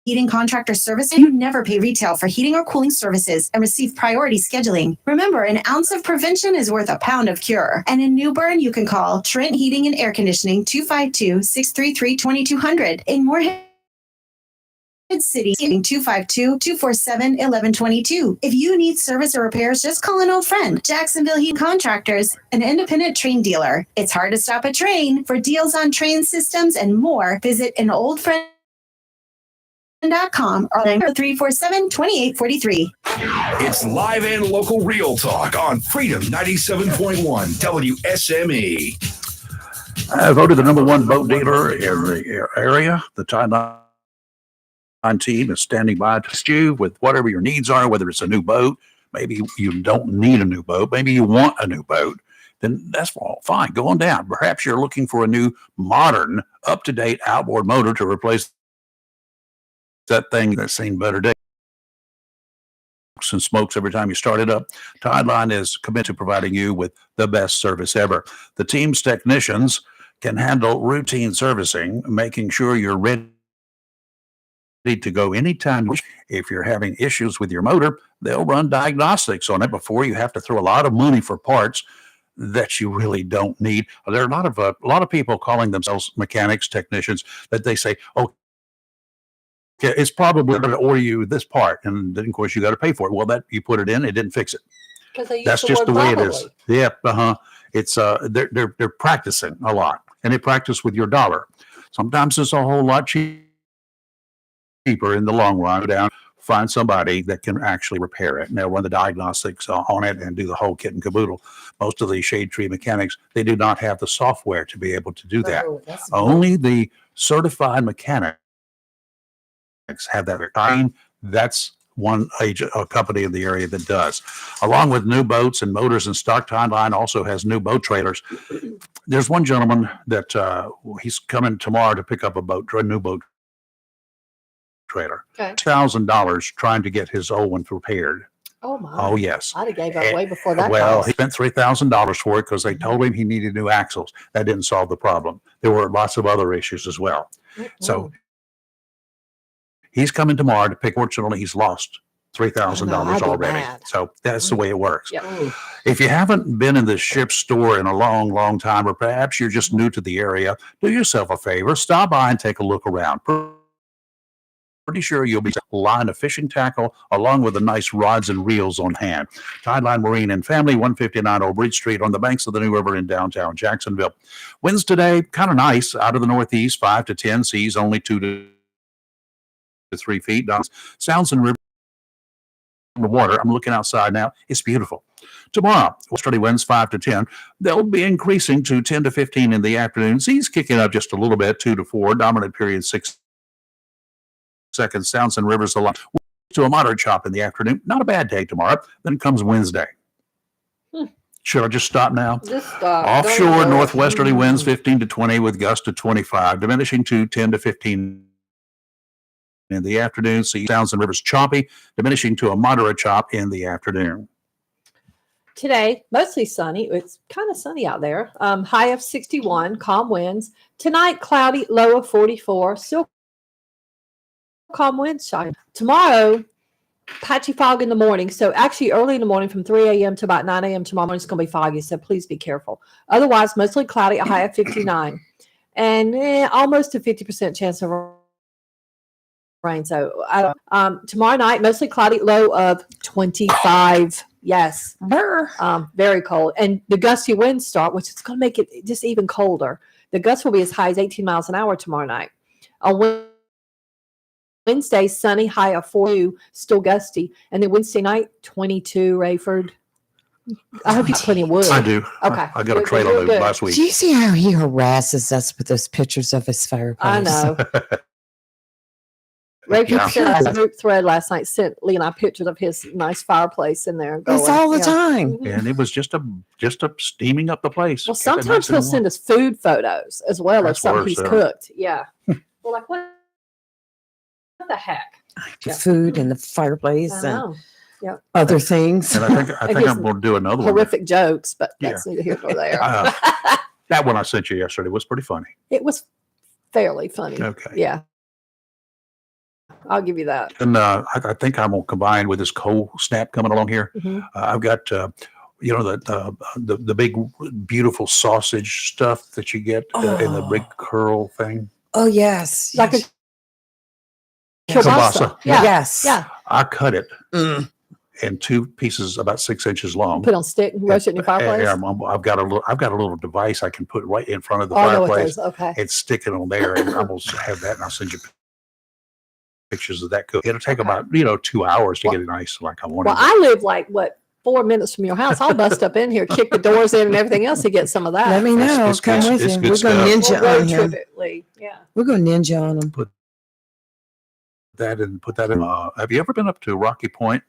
Heating Contractor service, you never pay retail for heating or cooling services and receive priority scheduling. Remember, an ounce of prevention is worth a pound of cure. And in New Bern, you can call Trent Heating and Air Conditioning 252-633-2200. In Moorhead, City, 252-247-1122. If you need service or repairs, just call an old friend. Jacksonville Heat Contractors, an independent train dealer. It's hard to stop a train. For deals on train systems and more, visit anoldfriend.com or 347-2843. It's live and local real talk on Freedom 97.1 WSME. Voted the number one boat dealer in the area. The Tideline team is standing by to assist you with whatever your needs are, whether it's a new boat, maybe you don't need a new boat, maybe you want a new boat, then that's all fine. Go on down. Perhaps you're looking for a new, modern, up-to-date outboard motor to replace that thing that's seen better days and smokes every time you start it up. Tideline is committed to providing you with the best service ever. The team's technicians can handle routine servicing, making sure you're ready to go anytime. If you're having issues with your motor, they'll run diagnostics on it before you have to throw a lot of money for parts that you really don't need. There are a lot of people calling themselves mechanics, technicians, that they say, "Oh, it's probably going to order you this part," and then of course you got to pay for it. Well, that you put it in, it didn't fix it. That's just the way it is. Yeah, It's they're practicing a lot, and they practice with your dollar. Sometimes it's a whole lot cheaper in the long run. Go down, find somebody that can actually repair it, and they'll run the diagnostics on it and do the whole kit and caboodle. Most of the Shade Tree mechanics, they do not have the software to be able to do that. Only the certified mechanics have that. That's one a company in the area that does. Along with new boats and motors and stock, Tideline also has new boat trailers. There's one gentleman that he's coming tomorrow to pick up a new boat trailer. Okay. $1,000 trying to get his old one repaired. Oh my! Oh yes. I'd have gave up way before that. Well, cost. he spent $3,000 for it because they told him he needed new axles. That didn't solve the problem. There were lots of other issues as well. So he's coming tomorrow to pick. Fortunately, he's lost $3,000 already. So that's the way it works. Yep. If you haven't been in the ship store in a long, long time, or perhaps you're just new to the area, do yourself a favor. Stop by and take a look around. Pretty sure you'll be line of fishing tackle along with the nice rods and reels on hand. Tideline Marine and Family, 159 Old Bridge Street on the banks of the New River in downtown Jacksonville. Winds today, kind of nice, out of the northeast, 5 to 10, seas only 2 to 3 feet. Sounds and river water. I'm looking outside now. It's beautiful. Tomorrow, westerly winds 5 to 10. They'll be increasing to 10 to 15 in the afternoon. Seas kicking up just a little bit, 2 to 4. Dominant period 6 seconds. Sounds and rivers a lot. To a moderate chop in the afternoon. Not a bad day tomorrow. Then comes Wednesday. Should I just stop now? Just stop. Offshore northwesterly winds 15 to 20 with gusts to 25, diminishing to 10 to 15 in the afternoon. See sounds and rivers choppy, diminishing to a moderate chop in the afternoon. Today, mostly sunny. It's kind of sunny out there. High of 61, calm winds. Tonight, cloudy, low of 44. Still calm winds. Tomorrow, patchy fog in the morning. So actually early in the morning from 3 a.m. to about 9 a.m. tomorrow morning, it's going to be foggy. So please be careful. Otherwise, mostly cloudy, a high of 59. And almost a 50% chance of rain. So tomorrow night, mostly cloudy, low of 25. Yes. Very cold. And the gusty winds start, which is going to make it just even colder. The gusts will be as high as 18 miles an hour tomorrow night. On Wednesday, sunny, high of 42, still gusty. And then Wednesday night, 22, Rayford. I hope you have plenty of wood. I do. Okay. I got a trailer move last week. Do you see how he harasses us with those pictures of his fireplace? I know. Rayford sent us a group thread last night, sent Lee and I pictures of his nice fireplace in there. It's all the time. And it was just a steaming up the place. Well, sometimes he'll send us food photos as well as something he's cooked. Yeah. We're like, what the heck? The food and the fireplace I know. and other things. And I think I'm going to do another one. Horrific jokes, but that's neither here nor there. That one I sent you yesterday was pretty funny. It was fairly funny. Okay. Yeah. I'll give you that. And I think I'm going to combine with this cold snap coming along here. Mhm. I've got, the big, beautiful sausage stuff that you get in the big curl thing. Oh, yes. Like a Kielbasa. Yeah. Yes. Yeah. I cut it in two pieces about 6 inches long. Put on stick and roast it in your fireplace. I've got a little device I can put right in front of the Oh, I know what fireplace those- okay. and stick it on there, and I'm gonna have that, and I'll send you pictures of that cook. It'll take about 2 hours to get it nice like I want Well, it. I live like 4 minutes from your house. I'll bust up in here, kick the doors in and everything else to get some of that. Let me know. it's Come good- with it's you. good We're going to stuff. ninja We'll on road him. trip it, Lee. Yeah. We're going to ninja on him. Put that in. Have you ever been up to Rocky Point?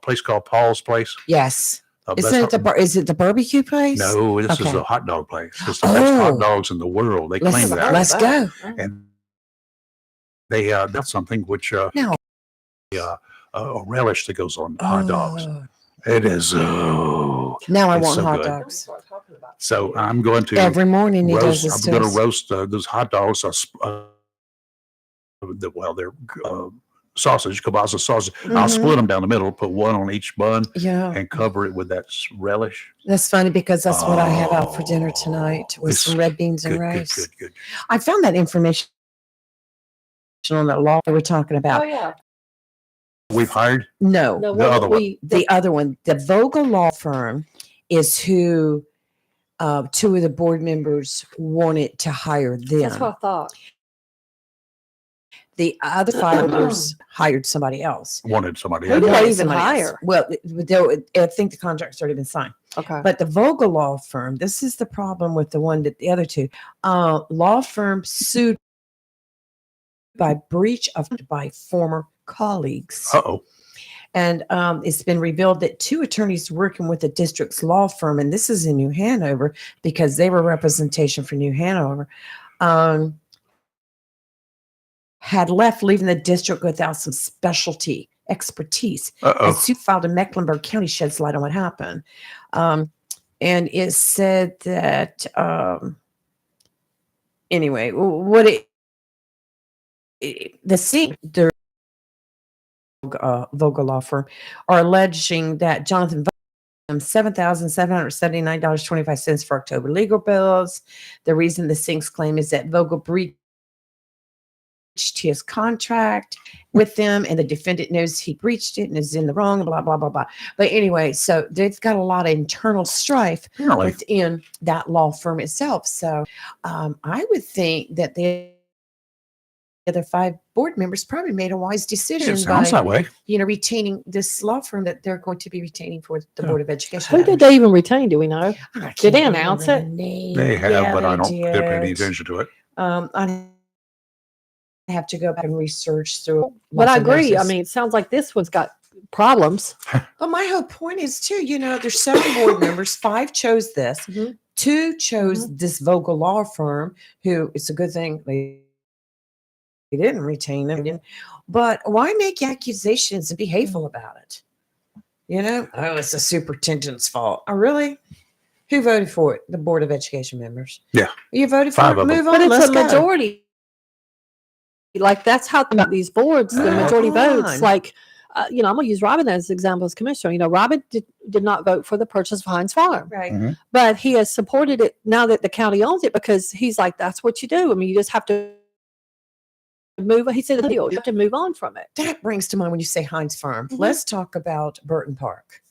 Place called Paul's Place. Yes. That's Isn't it is it the barbecue place? No, this is Okay. a hot dog place. It's the best hot dogs in the world. They claim that. Let's go. And they that's something which No. a relish that goes on hot dogs. It is Now I it's want so hot good. dogs. So I'm going to Every morning he does roast. this I'm to going us. to roast those hot dogs. They're sausage, kielbasa sausage. I'll Mhm. split them down the middle, put one on each bun, Yeah. and cover it with that relish. That's funny because that's what I have out for dinner tonight with It's some red beans and good, rice. good. I found that information on that law we were talking about. Oh, yeah. We've hired No, No, the other one. the other one, the Vogel Law Firm, is who two of the board members wanted to hire them. That's what I thought. The other five members hired somebody else. Wanted somebody Who else. did they Wanted even somebody else. hire? Well, I think the contract's already been signed. Okay. But the Vogel Law Firm, this is the problem with the one that the other two law firm sued by breach of by former colleagues. Uh-oh. And it's been revealed that two attorneys working with the district's law firm, and this is in New Hanover because they were representation for New Hanover, had left, leaving the district without some specialty expertise. Uh-oh. A suit filed in Mecklenburg County sheds light on what happened. And it said that, anyway, what the Vogel Law Firm are alleging that Jonathan $7,779.25 for October legal bills. The reason the Sinks claim is that Vogel breached his contract with them, and the defendant knows he breached it and is in the wrong, blah, blah, blah, blah. But anyway, so they've got a lot of internal strife Apparently. within that law firm itself. So I would think that the other five board members probably made a wise decision It sounds by, that way. retaining this law firm that they're going to be retaining for the Board of Education. Who did matters. they even retain? Do we know? I Did they can't announce remember it? the name. They have, Yeah, but I don't they pay any did. attention to it. I have to go back and research through. But I lots of agree. I nurses. mean, it sounds like this one's got problems. But my whole point is too, there's 7 board members, 5 chose this, Mhm. 2 chose this Vogel Law Firm, who it's a good thing they didn't retain them. But why make accusations and be hateful about it? Oh, it's the superintendent's fault. Oh, really? Who voted for it? The Board of Education members. Yeah. You voted for 5 it. of them. Move But on. it's Let's a go. majority. Like that's how about these boards, the Come majority votes. on. Like, I'm going to use Robin as an example as commissioner. Robin did not vote for the purchase of Heinz Farm, Right. Mhm. but he has supported it now that the county owns it because he's like, that's what you do. I mean, you just have to move. He said, you have to move on from it. That brings to mind when you say Heinz Farm. Mhm. Let's talk about Burton Park.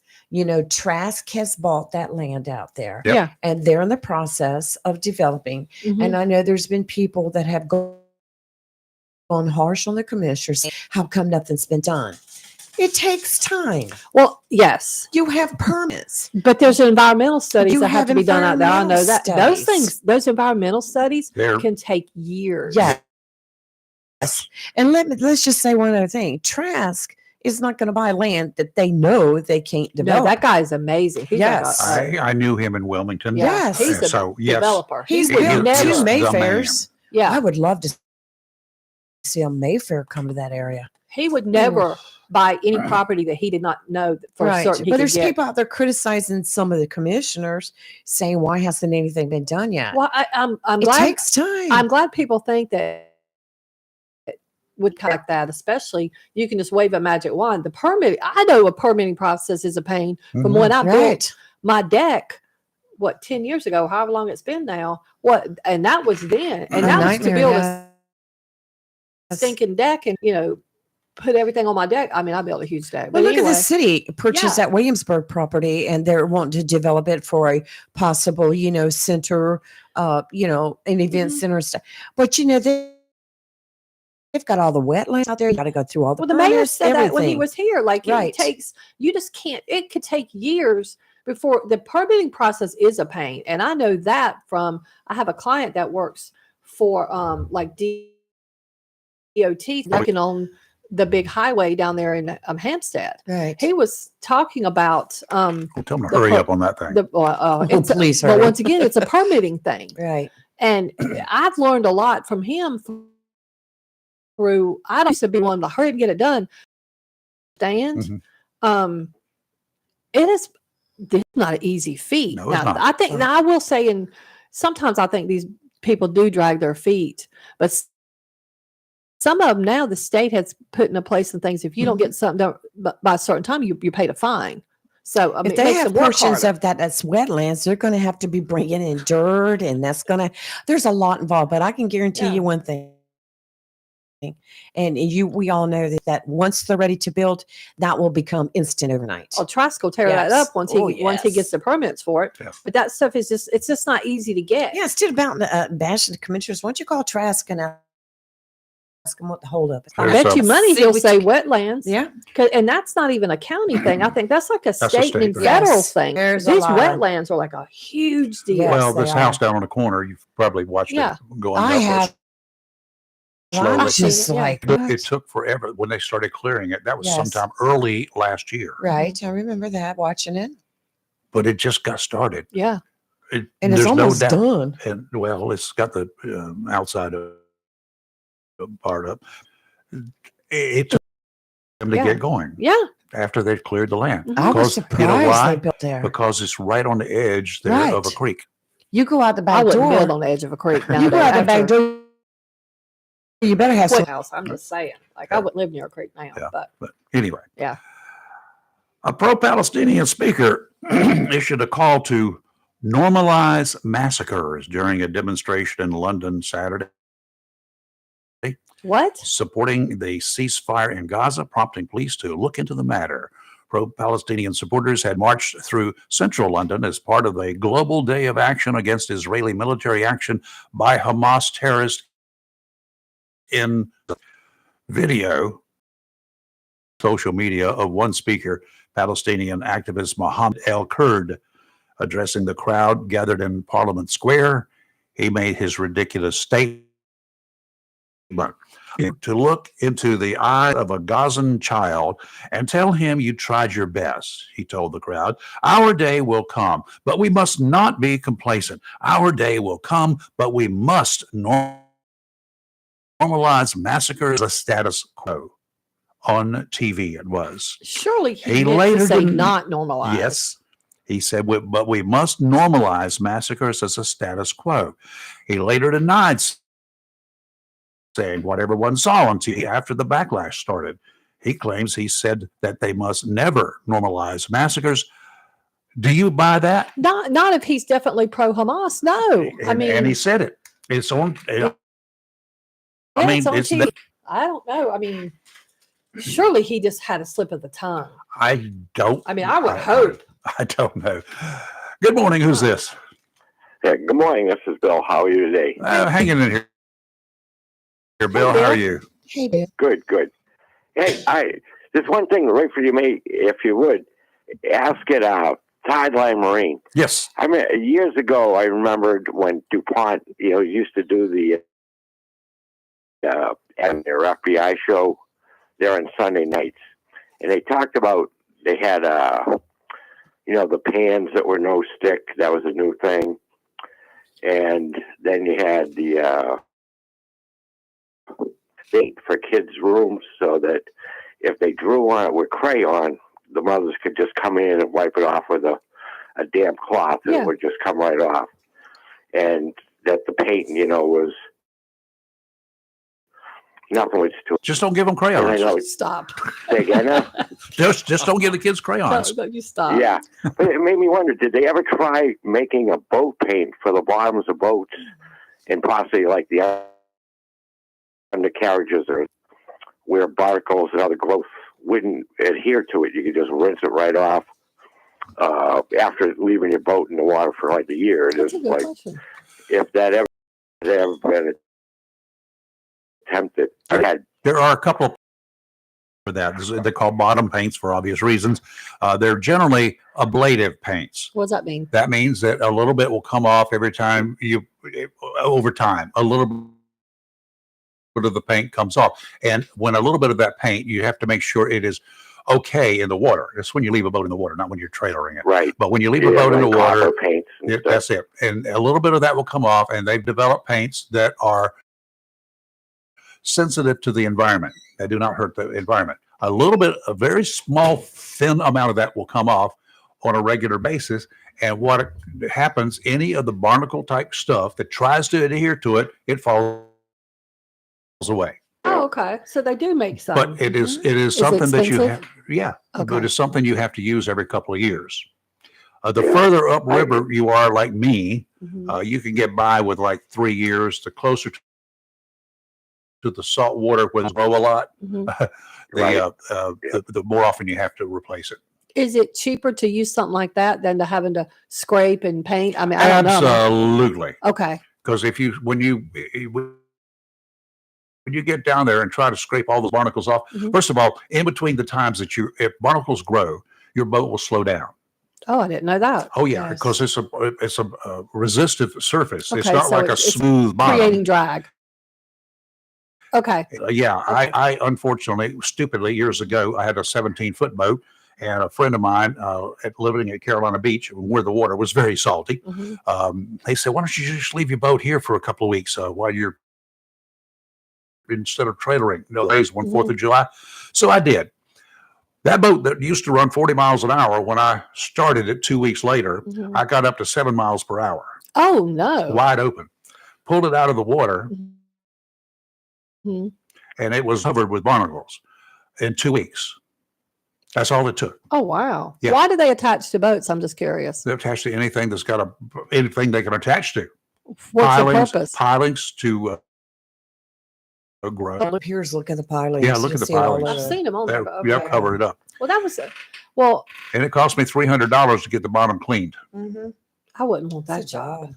Trask has bought that land out there. Yep. Yeah. And they're in the process of developing. Mhm. And I know there's been people that have gone harsh on the commissioners. How come nothing's been done? It takes time. Well, yes, You have permits. but there's environmental studies You that have have to be done out there. I know environmental that those studies. things, those environmental studies They're- can take years. Yes. And let's just say one other thing. Trask is not going to buy land that they know they can't No, develop. that guy's amazing. He's like Yes. I knew him in Wilmington. Yes. he's And a so, yes. developer. He's He would built never- two the Mayfairs. Yeah, I would love to see a Mayfair come to that area. he would never buy any property that he did not know for certain he But could there's get. people out there criticizing some of the commissioners, saying, why hasn't anything been done yet? Well, I'm it glad. takes time. I'm glad people think that would kind of like that, especially you can just wave a magic wand. The permit, I know a permitting process is a pain. From Mhm. when I built Right. my deck, 10 years ago, however long it's been now, and that was then, and A that was to nightmare, build yeah. stinking deck and, put everything on my deck. I mean, I built a huge deck. Well, But look at anyway, the city purchased yeah. that Williamsburg property, and they're wanting to develop it for a possible, center, an event Mm-hmm. center and stuff. But they've got all the wetlands out there. You got to go through all the Well, the mayor permits, said that when he everything. was here. Like Right. you just can't. It could take years before the permitting process is a pain, and I know that from. I have a client that works for like DOT working on the big highway down there in Hampstead. Right. He was talking about Well, tell them to the hurry per- up on that thing. Please, but hurry. once again, it's a permitting thing, Right. and I've learned a lot from him through. I used to be one to hurry up and get it done. Stand. It is. This is not an easy feat. No, it's Now, not. I think. Now, I will say, and sometimes I think these people do drag their feet, but some of them now the state has put into place and things. If you don't get something done by a certain time, you pay a fine. So I mean, If it they makes have them work portions harder. of that's wetlands, they're going to have to be bringing in dirt, and there's a lot involved. But I can guarantee you one thing, and we all know that once they're ready to build, that will become instant overnight. Oh, Trask will tear that Yes. up once Oh, once he yes. gets the permits for it. Yeah. But that stuff is just not easy to get. Yeah, instead about bashing the commissioners, why don't you call Trask and ask him what the holdup is? I bet you money See he'll what say you- wetlands. Yeah. And that's not even a county thing. I think that's like a a state state and thing. federal Yes. thing. There's a These lot. wetlands are like a huge deal. Yes, Well, they this are. house down on the corner, you've probably watched Yeah. it going I up have. slowly. I'm just Yeah. like, It took forever when they started clearing it. That was Yes. sometime early last year, right. I remember that watching it, but it just got started. Yeah. It, and it's there's almost no doubt. done. And well, it's got the outside of part up. It took them to Yeah. get going Yeah. after they cleared the land. I was Because surprised you know why? they built there. Because it's right on the edge there of a Right. creek. You go out the I back wouldn't door. build on the edge of a creek now. You go out the back door. You better have some. House. I'm just saying. Like I wouldn't live near a creek now. Yeah. But But anyway, yeah. a pro-Palestinian speaker issued a call to normalize massacres during a demonstration in London Saturday, What? supporting the ceasefire in Gaza, prompting police to look into the matter. Pro-Palestinian supporters had marched through central London as part of a global day of action against Israeli military action by Hamas terrorists. In the video, social media of one speaker, Palestinian activist Mohammed El Kurd, addressing the crowd gathered in Parliament Square, he made his ridiculous statement. To look into the eye of a Gazan child and tell him you tried your best, he told the crowd. Our day will come, but we must not be complacent. Our day will come, but we must normalize massacres, a status quo. On TV, it was. Surely He he meant later to say didn't- not normalized. Yes. He said, but we must normalize massacres as a status quo. He later denied saying what everyone saw on TV after the backlash started. He claims he said that they must never normalize massacres. Do you buy that? Not if he's definitely pro Hamas. No. I mean, and he said it. It's on. yeah, I mean, it's on it's TV. I don't know. I mean, surely he just had a slip of the tongue. I don't. I mean, I would hope. I don't know. Good morning. Who's this? Yeah, good morning. This is Bill. How are you today? Hanging in here. Bill, how are you? Hey, Bill. Good, good. Hey, there's one thing right for you, mate. If you would ask it out, Tideline Marine. Yes. I mean, years ago, I remembered when DuPont, used to do the and their FBI show there on Sunday nights, and they talked about they had the pans that were no stick. That was a new thing, and then you had the bait for kids' rooms, so that if they drew on it with crayon, the mothers could just come in and wipe it off with a damp cloth, and it would just come right off. And that the paint, was nothing was to it. Just don't give them crayons. Stop. Say again now? Just don't give the kids crayons. No, you stop. Yeah, but it made me wonder: did they ever try making a boat paint for the bottoms of boats, and possibly like the undercarriages or where barnacles and other growth wouldn't adhere to it. You could just rinse it right off after leaving your boat in the water for like a year. It is like if that ever been attempted. There are a couple for that. They're called bottom paints for obvious reasons. They're generally ablative paints. What does that mean? That means that a little bit will come off every time over time. A little bit of the paint comes off. And when a little bit of that paint, you have to make sure it is okay in the water. It's when you leave a boat in the water, not when you're trailering it. Right. But when you leave a boat in the water, paints that's it. And a little bit of that will come off, and they've developed paints that are sensitive to the environment. They do not hurt the environment. A very small, thin amount of that will come off on a regular basis. And what happens, any of the barnacle type stuff that tries to adhere to it, it falls away. Oh, okay. So they do make some. But it is something that you have, Okay. but it's something you have to use every couple of years. The further upriver you are, like me, you can get by with like 3 years. The closer to the salt water where there's grow a lot, the more often you have to replace it. Is it cheaper to use something like that than to having to scrape and paint? I mean, I don't know. Absolutely. Okay. Because when you get down there and try to scrape all those barnacles off, first of all, in between the times that if barnacles grow, your boat will slow down. Oh, I didn't know that. Oh yeah, because it's a resistive surface. It's Okay, not so like a it's smooth bottom. creating drag. Okay. I unfortunately, stupidly, years ago, I had a 17-foot boat, and a friend of mine living at Carolina Beach, where the water was very salty, they said, "Why don't you just leave your boat here for a couple of weeks while you're instead of trailering days on 4th of July?" So I did. That boat that used to run 40 miles an hour, when I started it 2 weeks later, I got up to 7 miles per hour. Oh no! Wide open. Pulled it out of the water, and it was covered with barnacles in 2 weeks. That's all it took. Oh wow! Yeah. Why do they attach to boats? I'm just curious. They're attached to anything that's got anything they can attach to. What's the purpose? Pilings to grow. All up here is look at the pilings. Yeah, look You at the see all pilings. of I've it. seen them on there. but Yeah, okay. covered it up. Well, that was well. And it cost me $300 to get the bottom cleaned. I wouldn't want that job.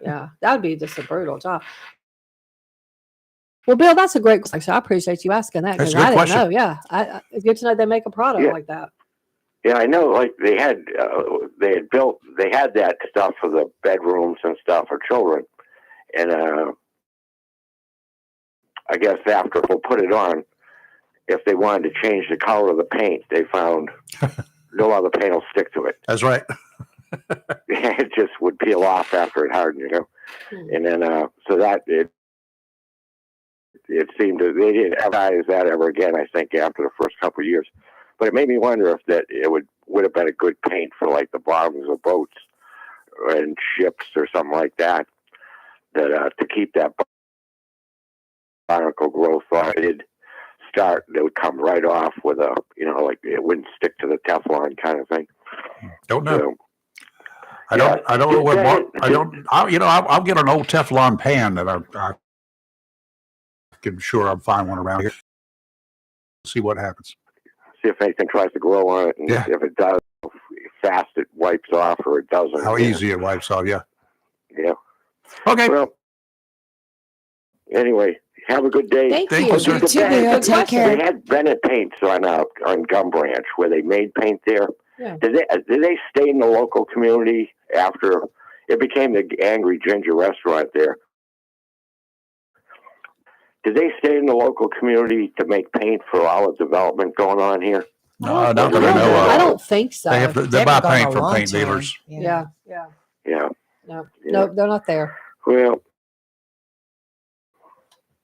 Yeah, that would be just a brutal job. Well, Bill, that's a great question. I appreciate you asking that That's because a good I didn't question. know. Yeah, it's good to know they make a product Yeah. like that. Yeah, I know. Like they had that stuff for the bedrooms and stuff for children, and I guess after we'll put it on, if they wanted to change the color of the paint, they found no other paint will stick to it. That's right. It just would peel off after it hardened, And then so that it seemed they didn't advertise that ever again. I think after the first couple of years, but it made me wonder if that it would have been a good paint for like the bottoms of boats and ships or something like that. That to keep that barnacle growth on it start, they would come right off with a like it wouldn't stick to the Teflon kind of thing. Don't know. So, I don't know what I'll get an old Teflon pan that I can I'll find one around here. See what happens. See if anything tries to grow on it, and if it does, fast it wipes off, or it doesn't. How easy it wipes off, yeah. Yeah. Okay. Well, anyway, have a good day. Thank you. sir. You too, Bill. Take care. They had Bennett Paints on Gum Branch where they made paint there. Yeah. Did they stay in the local community after it became the Angry Ginger restaurant there? Did they stay in the local community to make paint for all the development going on here? No, not that I know of. I don't think so. They buy paint from paint dealers. Yeah. Yeah. No, they're not there. Well,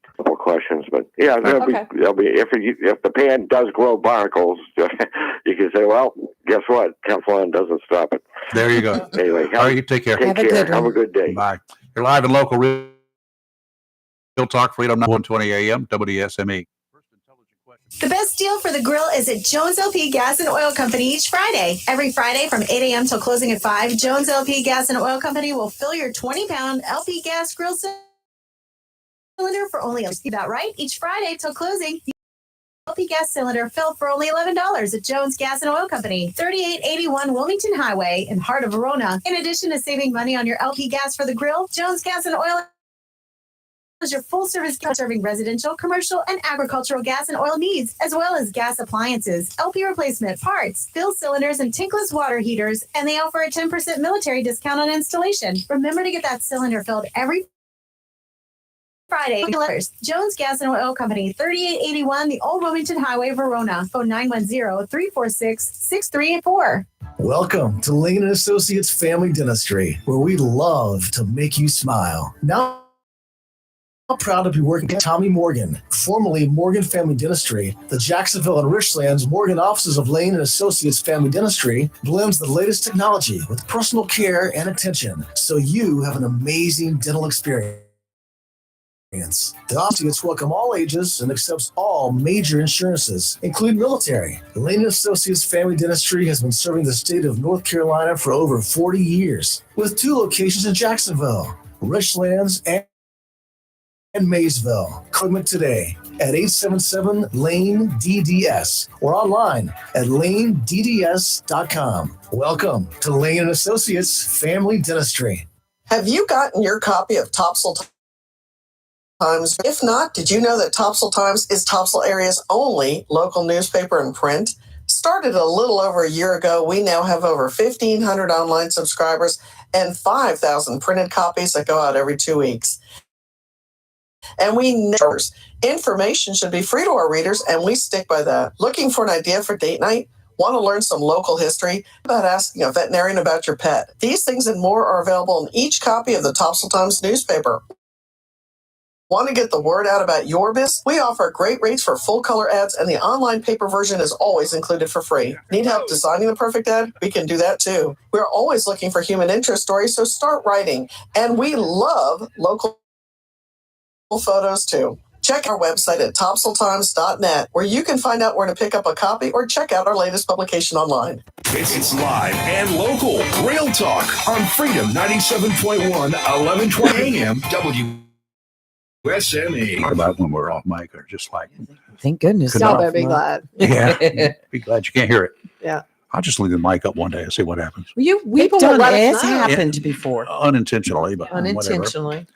a couple questions, but yeah, there'll be if the pan does grow barnacles, you can say, well, guess what? Teflon doesn't stop it. There you go. Anyway, All right, you take care. Take care. Have a good day. Bye. You're live and local. Real Talk Freedom 120 AM WSME. The best deal for the grill is at Jones LP Gas and Oil Company each Friday. Every Friday from 8 a.m. till closing at 5, Jones LP Gas and Oil Company will fill your 20-pound LP gas grill cylinder for only, see that right? Each Friday till closing, the LP gas cylinder filled for only $11 at Jones Gas and Oil Company, 3881 Wilmington Highway in heart of Verona. In addition to saving money on your LP gas for the grill, Jones Gas and Oil is your full-service gas serving residential, commercial, and agricultural gas and oil needs, as well as gas appliances, LP replacement, parts, fill cylinders, and tankless water heaters, and they offer a 10% military discount on installation. Remember to get that cylinder filled every Friday. Jones Gas and Oil Company, 3881 the Old Wilmington Highway, Verona. Phone 910-346-6384. Welcome to Lane & Associates Family Dentistry, where we love to make you smile. Now, I'm proud to be working with Tommy Morgan, formerly Morgan Family Dentistry. The Jacksonville and Richlands Morgan offices of Lane & Associates Family Dentistry blends the latest technology with personal care and attention, so you have an amazing dental experience. The office welcome all ages and accepts all major insurances, including military. Lane & Associates Family Dentistry has been serving the state of North Carolina for over 40 years, with 2 locations in Jacksonville, Richlands, and Maysville. Call today at 877-LANE-DDS or online at lanedds.com. Welcome to Lane & Associates Family Dentistry. Have you gotten your copy of Topsail Times? If not, did you know that Topsail Times is Topsail area's only local newspaper in print? Started a little over a year ago, we now have over 1,500 online subscribers and 5,000 printed copies that go out every 2 weeks. And we never. Information should be free to our readers, and we stick by that. Looking for an idea for date night? Want to learn some local history? About asking a veterinarian about your pet? These things and more are available in each copy of the Topsail Times newspaper. Want to get the word out about your business? We offer great rates for full color ads, and the online paper version is always included for free. Need help designing the perfect ad? We can do that too. We're always looking for human interest stories, so start writing. And we love local photos too. Check our website at topsailtimes.net, where you can find out where to pick up a copy or check out our latest publication online. It's live and local. Real Talk on Freedom 97.1, 1120 AM, WSME. What about when we're off mic or just like, Thank goodness. Y'all better be glad. yeah, be glad you can't hear it. Yeah. I'll just leave the mic up one day and see what happens. We've People done will let it. us It's know. happened before. Unintentionally, but whatever. Unintentionally.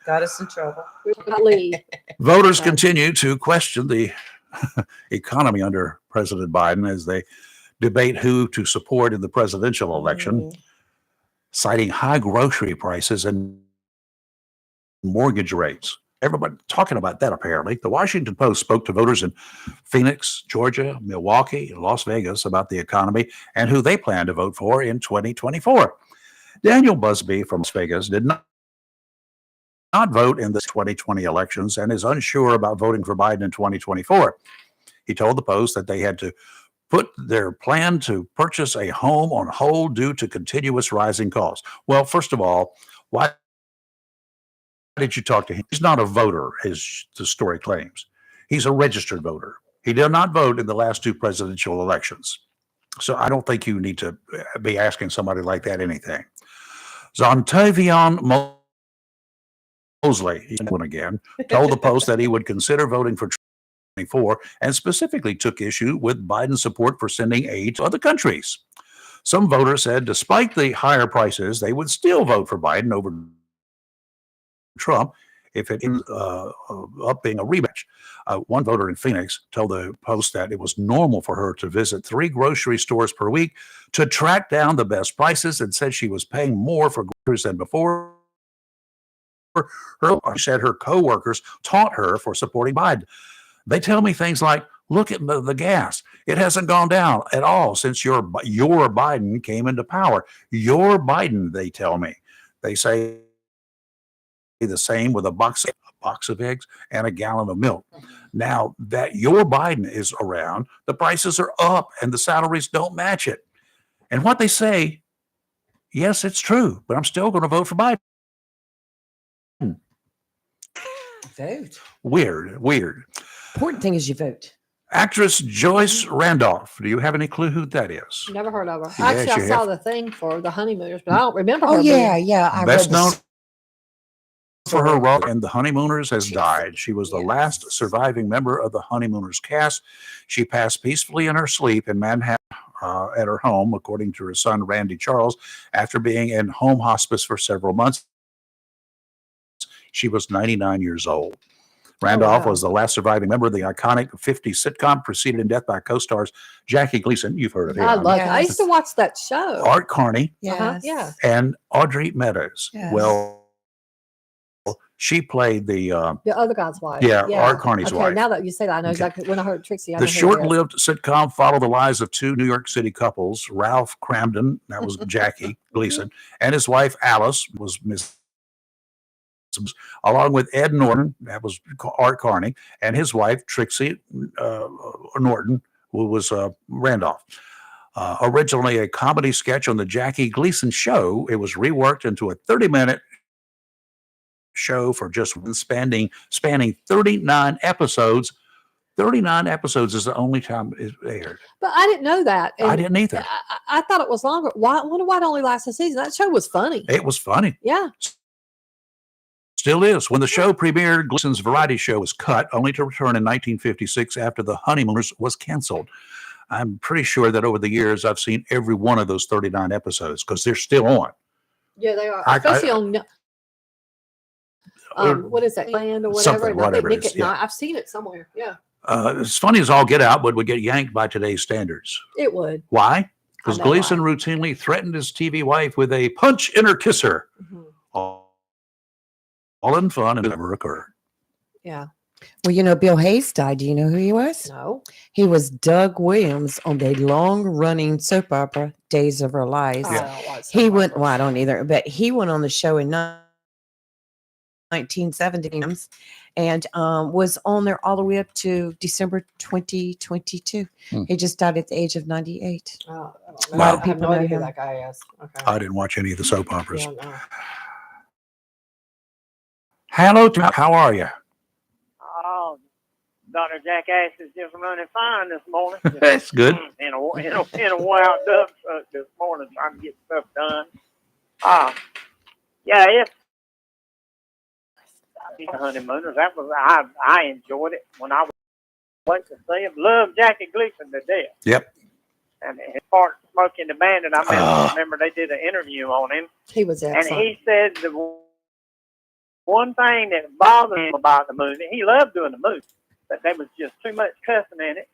Got us in trouble. We will not leave. Voters continue to question the economy under President Biden as they debate who to support in the presidential election, citing high grocery prices and mortgage rates. Everybody talking about that, apparently. The Washington Post spoke to voters in Phoenix, Georgia, Milwaukee, and Las Vegas about the economy and who they plan to vote for in 2024. Daniel Busby from Las Vegas did not vote in the 2020 elections and is unsure about voting for Biden in 2024. He told the Post that they had to put their plan to purchase a home on hold due to continuous rising costs. Well, first of all, why did you talk to him? He's not a voter, as the story claims. He's a registered voter. He did not vote in the last 2 presidential elections. So I don't think you need to be asking somebody like that anything. Zontavion Mosley, he's one again, told the Post that he would consider voting for 2024 and specifically took issue with Biden's support for sending aid to other countries. Some voters said despite the higher prices, they would still vote for Biden over Trump if it ends up being a rematch. One voter in Phoenix told the Post that it was normal for her to visit 3 grocery stores per week to track down the best prices and said she was paying more for groceries than before. She said her co-workers taught her for supporting Biden. They tell me things like, look at the gas. It hasn't gone down at all since your Biden came into power. Your Biden, they tell me. They say the same with a box of eggs and a gallon of milk. Now that your Biden is around, the prices are up and the salaries don't match it. And what they say, yes, it's true, but I'm still going to vote for Biden. Vote. Weird. Important thing is you vote. Actress Joyce Randolph. Do you have any clue who that is? Never heard of her. Yes, Actually, I you saw have. the thing for the honeymooners, but I don't remember her. Oh, yeah, being- yeah. I Best read known for her role in The Honeymooners has died. She was the last surviving member of the Honeymooners cast. She passed peacefully in her sleep in Manhattan at her home, according to her son, Randy Charles, after being in home hospice for several months. She was 99 years old. Randolph was the last surviving member of the iconic 50s sitcom, preceded in death by co-stars Jackie Gleason. You've heard of him. I love it. I used to watch that show. Art Carney Yeah. and Audrey Meadows. Yes. Well, she played the other guy's wife. Art Carney's wife. Now that you say that, I know exactly. When I heard Trixie, I know The who it is. short-lived sitcom followed the lives of two New York City couples, Ralph Cramden, that was Jackie Gleason, and his wife Alice was Miss, along with Ed Norton, that was Art Carney, and his wife Trixie Norton, who was Randolph. Originally a comedy sketch on the Jackie Gleason Show, it was reworked into a 30-minute show for just one, spanning 39 episodes. 39 episodes is the only time it aired. But I didn't know that. I didn't either. I thought it was longer. Why it only lasted a season? That show was funny. It was funny. Yeah. Still is. When the show premiered, Gleason's variety show was cut, only to return in 1956 after The Honeymooners was canceled. I'm pretty sure that over the years, I've seen every one of those 39 episodes because they're still on. Yeah, they are. Especially on what is that, Land or whatever? Something, whatever Nick it is, at Night. I've seen it somewhere. Yeah. As funny as all get out, but would get yanked by today's standards. It would. Why? Because know Gleason routinely threatened his TV wife with a punch in her kisser. All in fun and never occurred. Yeah. Well, you know, Bill Hayes died. Do you know who he was? No. He was Doug Williams on the long-running soap opera Days of Our Lives. He went. Well, I don't either, but he went on the show in 1970s and was on there all the way up to December 2022. He just died at the age of 98. Oh, A lot of I have people no know idea who him. that guy is. Okay. I didn't watch any of the soap operas. Yeah, no. Hello, Tom. How are you? Oh, Dr. Jackass is just running fine this morning. That's good. In a wild duck truck this morning trying to get stuff done. Yeah, it's the Honeymooners. That was I enjoyed it when I went to see him. Loved Jackie Gleason to death. Yep. And his part Smoking the Bandit. I remember they did an interview on him. He was excellent. And he said the one thing that bothered him about the movie, he loved doing the movie, but there was just too much cussing in it.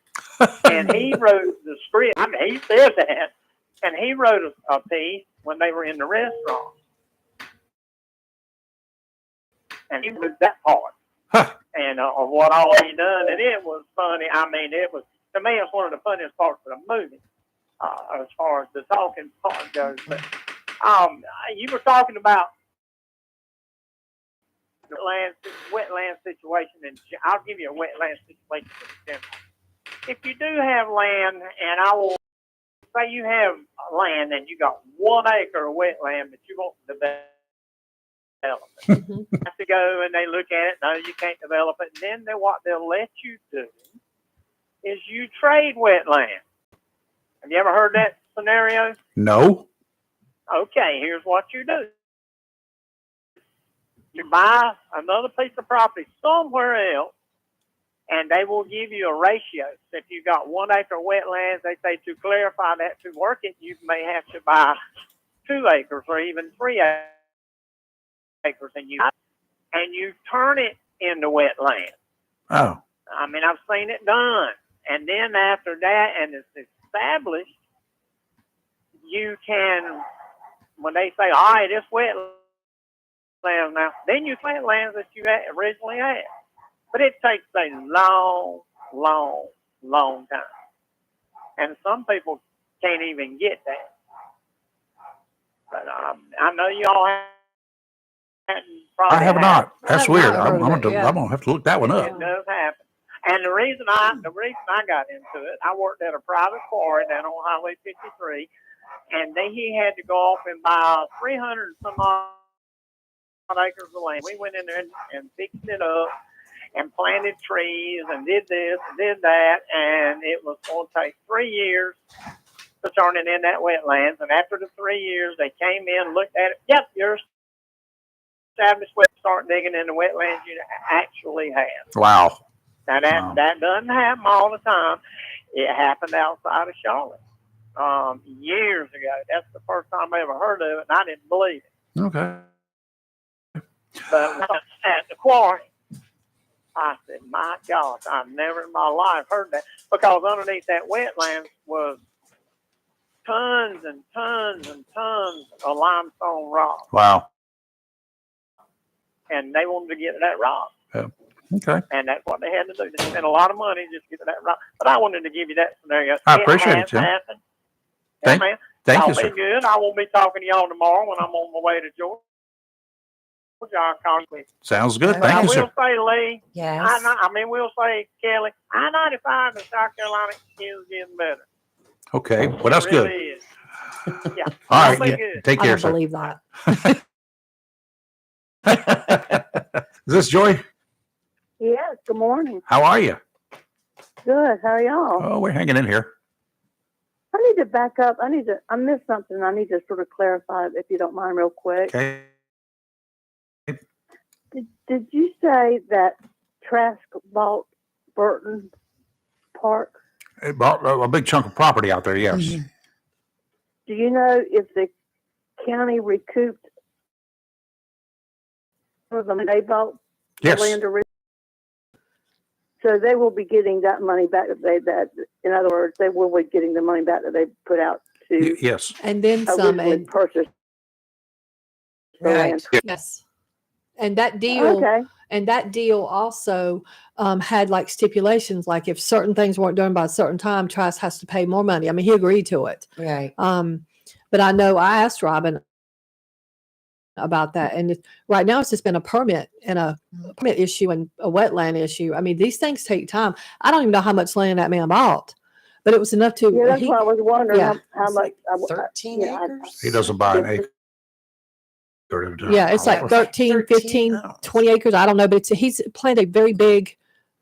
And he wrote the script. I mean, he said that. And he wrote a piece when they were in the restaurant. And he wrote that part. And of what all he done. And it was funny. I mean, it was, to me, it's one of the funniest parts of the movie, as far as the talking part goes. But you were talking about the wetland situation, and I'll give you a wetland situation in general. If you do have land, and I will say you have land and you got 1 acre of wetland, but you want to develop it. You have to go and they look at it. No, you can't develop it. And then what they'll let you do is you trade wetland. Have you ever heard that scenario? No. Okay, here's what you do. You buy another piece of property somewhere else, and they will give you a ratio. So if you got 1 acre of wetlands, they say to clarify that to work it, you may have to buy 2 acres or even 3 acres, and you turn it into wetland. Oh. I mean, I've seen it done. And then after that, and it's established, you can, when they say, all right, it's wetland now, then you plant lands that you originally had. But it takes a long, long, long time. And some people can't even get that. But I know you all I have not. That's weird. I'm gonna have to look that one up. It does happen. And the reason I got into it, I worked at a private quarry down on Highway 53, and he had to go off and buy 300 and some odd acres of land. We went in there and fixed it up and planted trees and did this and did that, and it was going to take 3 years to turn it in that wetlands. And after the 3 years, they came in, looked at it. Yep, yours. established where to start digging in the wetlands you actually have. Wow. Now that doesn't happen all the time. It happened outside of Charlotte years ago. That's the first time I ever heard of it, and I didn't believe it. Okay. But when I was at the quarry, I said, my gosh, I've never in my life heard that, because underneath that wetlands was tons and tons and tons of limestone rock. Wow. And they wanted to get to that rock. Yeah. Okay. And that's what they had to do. They spent a lot of money just to get to that rock. But I wanted to give you that scenario. I appreciate it, Jim. Happened. Thank I'll you, be sir. good. I won't be talking to y'all tomorrow when I'm on my way to Georgia. I'll call you. Sounds good. I Thank you, will sir. say, Lee. Yes. We'll say, Kelly, I-95 in South Carolina is getting better. Okay. Well, that's It good. really is. Yeah. All Y'all right. be Yeah. good. Take I care, don't sir. believe that. Is this Joy? Yes, good morning. How are you? Good. How are y'all? Oh, we're hanging in here. I need to back up. I missed something. I need to sort of clarify, if you don't mind, real quick. Okay. Did you say that Trask bought Burton Park? It bought a big chunk of property out there, yes. Do you know if the county recouped some of them they bought Yes. the land originally? So they will be getting that money back in other words, they will be getting the money back that they put out to Yes. And then some. originally And purchase the land. yes. And that deal. Okay. And that deal also had like stipulations, like if certain things weren't done by a certain time, Trask has to pay more money. I mean, he agreed to it. Right. But I know I asked Robin about that, and right now it's just been a permit and a permit issue and a wetland issue. I mean, these things take time. I don't even know how much land that man bought, but it was enough to. Yeah, that's why I was wondering Yeah. how much. 13 acres? He doesn't buy an acre. Yeah, it's like 13, 15, 20 acres. I don't know, but he's planned a very big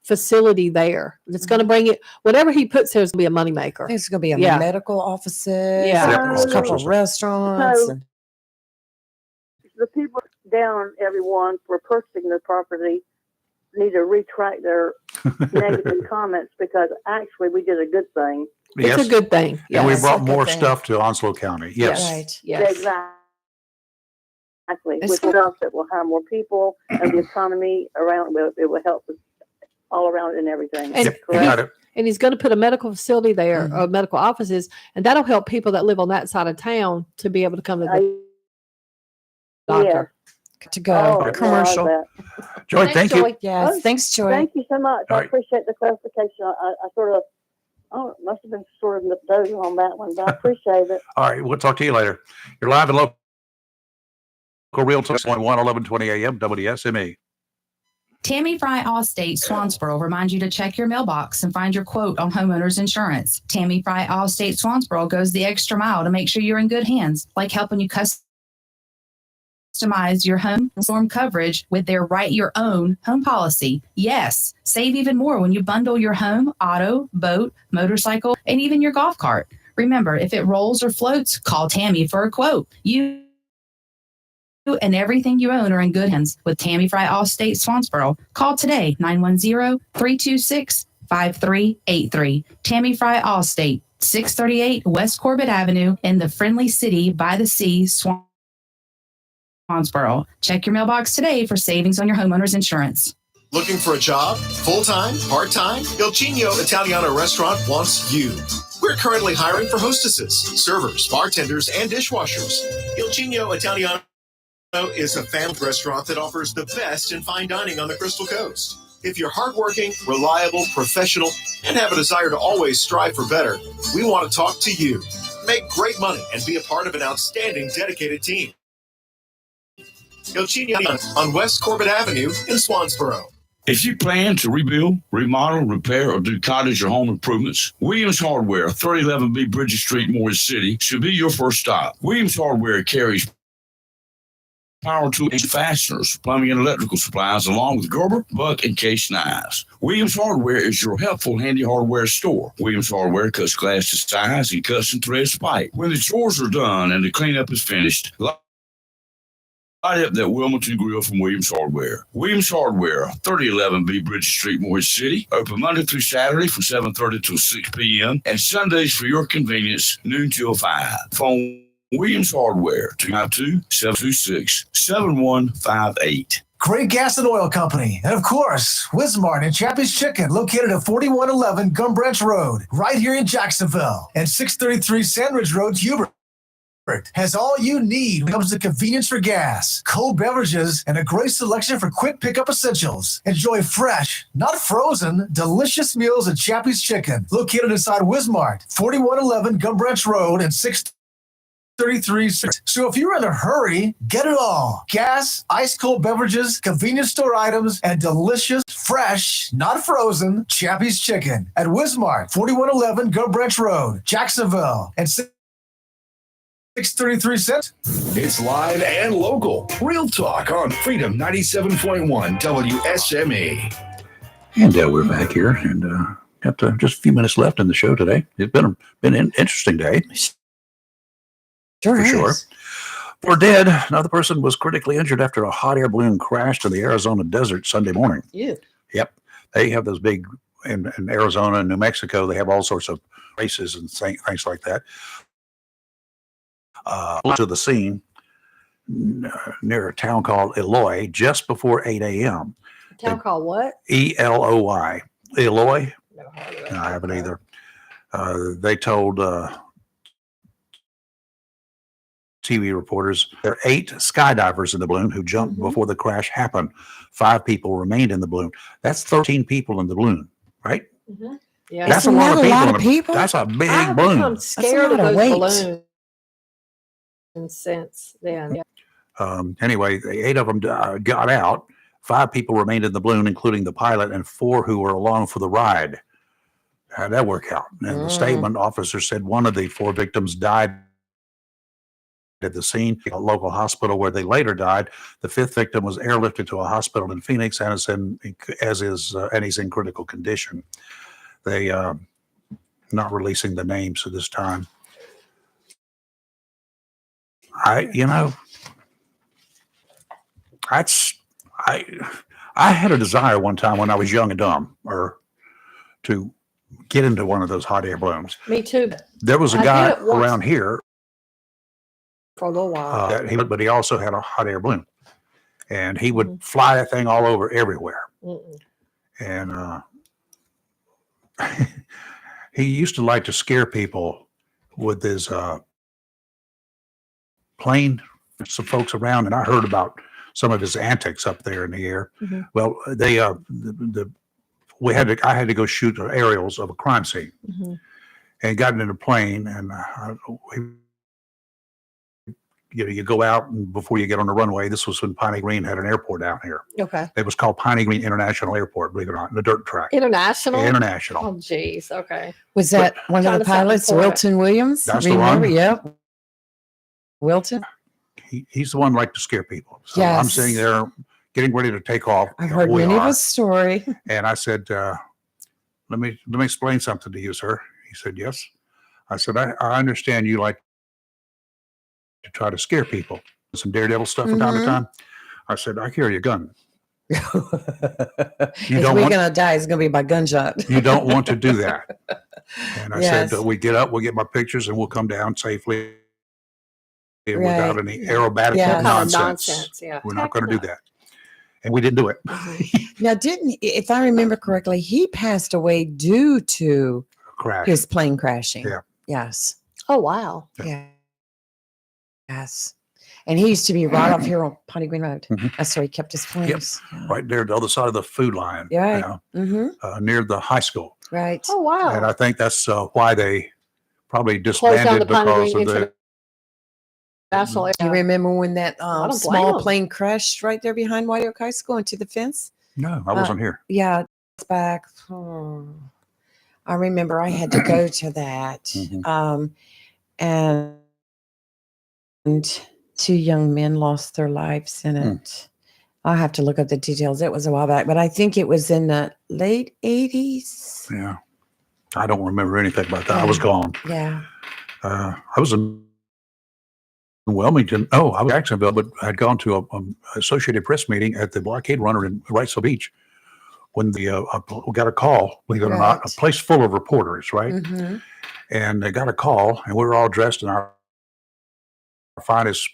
facility there. It's going to bring it, whatever he puts there is going to be a moneymaker. I think it's going to be a Yeah. medical offices. Yeah. There's a couple of restaurants. So the people down, everyone, for purchasing the property need to retract their negative comments, because actually we did a good thing. Yes. It's a good thing. And we Yes. brought It's a good more thing. stuff to Onslow County. Yes. Right. Yes. Exactly. It's With stuff that will hire more people and the economy around it will help us all around and everything. And, Yep, you got it. and he's going to put a medical facility there, or medical offices, and that'll help people that live on that side of town to be able to come to the doctor. To go. Oh, Commercial. I love that. Joy, thank you. Yes. Thanks, Joy. Thank you so much. All I right. appreciate the clarification. I sort of, must have been sort of dozing on that one, but I appreciate it. All right. We'll talk to you later. You're live and local. Real Talk 1120 AM WSME. Tammy Fry Allstate Swansboro reminds you to check your mailbox and find your quote on homeowners insurance. Tammy Fry Allstate Swansboro goes the extra mile to make sure you're in good hands, like helping you customize your home storm coverage with their Write Your Own home policy. Yes, save even more when you bundle your home, auto, boat, motorcycle, and even your golf cart. Remember, if it rolls or floats, call Tammy for a quote. You and everything you own are in good hands with Tammy Fry Allstate Swansboro. Call today, 910-326-5383. Tammy Fry Allstate, 638 West Corbett Avenue in the friendly city by the sea, Swansboro. Check your mailbox today for savings on your homeowner's insurance. Looking for a job? Full-time? Part-time? Il Cigno Italiano Restaurant wants you. We're currently hiring for hostesses, servers, bartenders, and dishwashers. Il Cigno Italiano is a family restaurant that offers the best in fine dining on the Crystal Coast. If you're hardworking, reliable, professional, and have a desire to always strive for better, we want to talk to you. Make great money and be a part of an outstanding, dedicated team. Il Cigno on West Corbett Avenue in Swansboro. If you plan to rebuild, remodel, repair, or do cottage or home improvements, Williams Hardware, 3011B Bridges Street, Morris City, should be your first stop. Williams Hardware carries power tools and fasteners, plumbing and electrical supplies, along with Gerber, Buck, and Case knives. Williams Hardware is your helpful, handy hardware store. Williams Hardware cuts glass to size and cuts and threads pipe. When the chores are done and the cleanup is finished, Right up that Wilmington Grill from Williams Hardware. Williams Hardware, 3011 B Bridge Street, Moore City. Open Monday through Saturday from 7:30 till 6 p.m. and Sundays for your convenience, noon till 5. Phone Williams Hardware, 292-726-7158. Great Gas and Oil Company. And of course, Wismart and Chappie's Chicken, located at 4111 Gum Branch Road, right here in Jacksonville, and 633 Sandridge Road, Hubert. Has all you need when it comes to convenience for gas, cold beverages, and a great selection for quick pickup essentials. Enjoy fresh, not frozen, delicious meals at Chappie's Chicken, located inside Wismart, 4111 Gum Branch Road, and 633. So if you're in a hurry, get it all. Gas, ice cold beverages, convenience store items, and delicious, fresh, not frozen, Chappie's Chicken at Wismart, 4111 Gum Branch Road, Jacksonville, and 633 cents. It's live and local. Real Talk on Freedom 97.1 WSME. And we're back here, and got just a few minutes left in the show today. It's been an interesting day. Sure for has. sure. For dead, another person was critically injured after a hot air balloon crashed in the Arizona desert Sunday morning. Yeah. Yep. They have those big, in Arizona and New Mexico, they have all sorts of races and things like that. To the scene near a town called Eloy just before 8 a.m. A town called what? Eloy. Eloy? Never heard of it. No, I haven't either. They told TV reporters there are 8 skydivers in the balloon who jumped before the crash happened. 5 people remained in the balloon. That's 13 people in the balloon, right? Mm-hmm. Yeah. That's a Isn't lot that of a lot people. of people? That's a big I've balloon. become scared of lot of those weight. balloons since then. Anyway, the 8 of them got out. 5 people remained in the balloon, including the pilot, and 4 who were along for the ride. How'd that work out? And the statement officer said one of the 4 victims died at the scene, a local hospital where they later died. The 5th victim was airlifted to a hospital in Phoenix and he's in critical condition. They not releasing the names at this time. I had a desire one time when I was young and dumb, or to get into one of those hot air balloons. Me too. There was a I guy did it once around here, for a little while. but he also had a hot air balloon, and he would fly that thing all over everywhere. Mm-mm. And he used to like to scare people with his plane. Some folks around, and I heard about some of his antics up there in the air. Mm-hmm. Well, they I had to go shoot aerials of a crime scene, Mm-hmm. and got into the plane, and you go out, and before you get on the runway, this was when Piney Green had an airport down here. Okay. It was called Piney Green International Airport, believe it or not, in the dirt track. International? International. Oh, geez. Okay. Was that one of Trying the to sound pilots, important. Wilton Williams? That's the Remember? one. Yep. Wilton? He's the one who liked to scare people. So I'm Yes. sitting there getting ready to take off. I've heard We many of are. his story. And I said, let me explain something to you, sir. He said, yes. I said, I understand you like to try to scare people. Some daredevil stuff from time to time. I said, I carry a gun. If You we're don't want, going to die, it's going to be by gunshot. you don't want to do that. And I Yes. said, we get up, we'll get my pictures, and we'll come down safely Right. without any aerobatic Yeah. nonsense. Yeah. We're not going to do that. And we didn't do it. Now, if I remember correctly, he passed away due to Crash. his plane crashing. Yeah. Yes. Oh, wow. Yeah. Yes. And he used to be right off here on Piney Green Road. That's where he kept his planes. Right there at the other side of the food line. Yeah. You know, Mm-hmm. near the high school. Right. Oh, wow. And I think that's why they probably Closed down disbanded the Piney because Green of the. International Do you remember when that I don't blame small him. plane crashed right there behind White Oak High School into the fence? No, I wasn't here. Yeah, it's back. I remember I had to go to that. And 2 young men lost their lives in it. I'll have to look up the details. It was a while back, but I think it was in the late 80s. Yeah. I don't remember anything about that. I was gone. Yeah. I was in Wilmington. Oh, I was in Jacksonville, but I had gone to a Associated Press meeting at the Blockade Runner in Wrightsville Beach when we got a call, believe it or not, a place full of reporters, right? Mm-hmm. And they got a call, and we were all dressed in our finest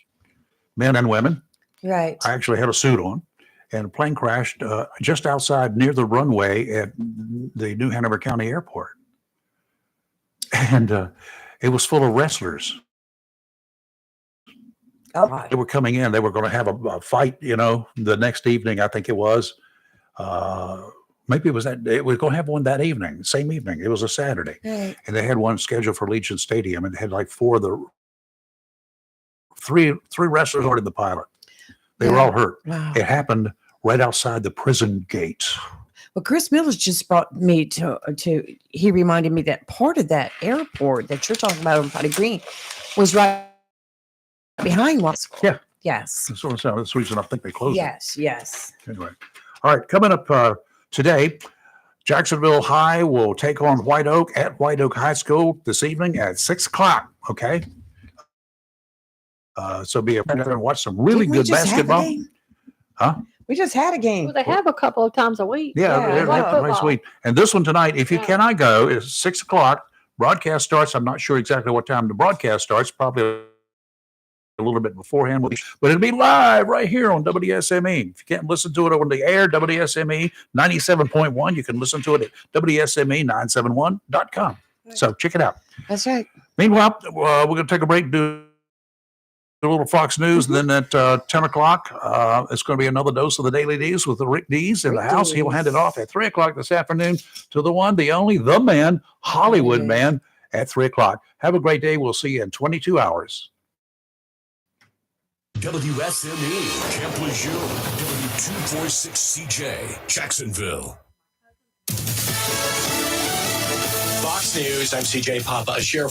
men and women. Right. I actually had a suit on, and a plane crashed just outside near the runway at the New Hanover County Airport. And it was full of wrestlers. Oh, they were coming in. They were going to have a fight, the next evening, I think it was. Maybe it was that day. It was going to have one that evening, same evening. It was a Saturday. Right. And they had one scheduled for Legion Stadium, and they had like three wrestlers already the pilot. They were all hurt. Wow. It happened right outside the prison gates. Well, Chris Mills just brought me to he reminded me that part of that airport that you're talking about on Potty Green was right behind one school. Yeah. Yes. That's the reason I think they closed it. Yes. Anyway. All right. Coming up today, Jacksonville High will take on White Oak at White Oak High School this evening at 6:00. Okay. So be a and watch some really Didn't we good just have a basketball. game? Huh? We just had a game. Well, they have a couple of times a week. Yeah, they're like nice football. week. And this one tonight, if you cannot go, is 6:00. Broadcast starts. I'm not sure exactly what time the broadcast starts. Probably a little bit beforehand, but it'll be live right here on WSME. If you can't listen to it on the air, WSME 97.1, you can listen to it at WSME971.com. So check it out. That's right. Meanwhile, we're going to take a break, do a little Fox News, and then at 10 o'clock, it's going to be another dose of the Daily D's with the Rick D's in the house. He will hand it off at 3 o'clock this afternoon to the one, the only, the man, Hollywood man, at 3 o'clock. Have a great day. We'll see you in 22 hours. WSME, Camp Lejeune, W246CJ, Jacksonville. Fox News, I'm CJ Papa. A sheriff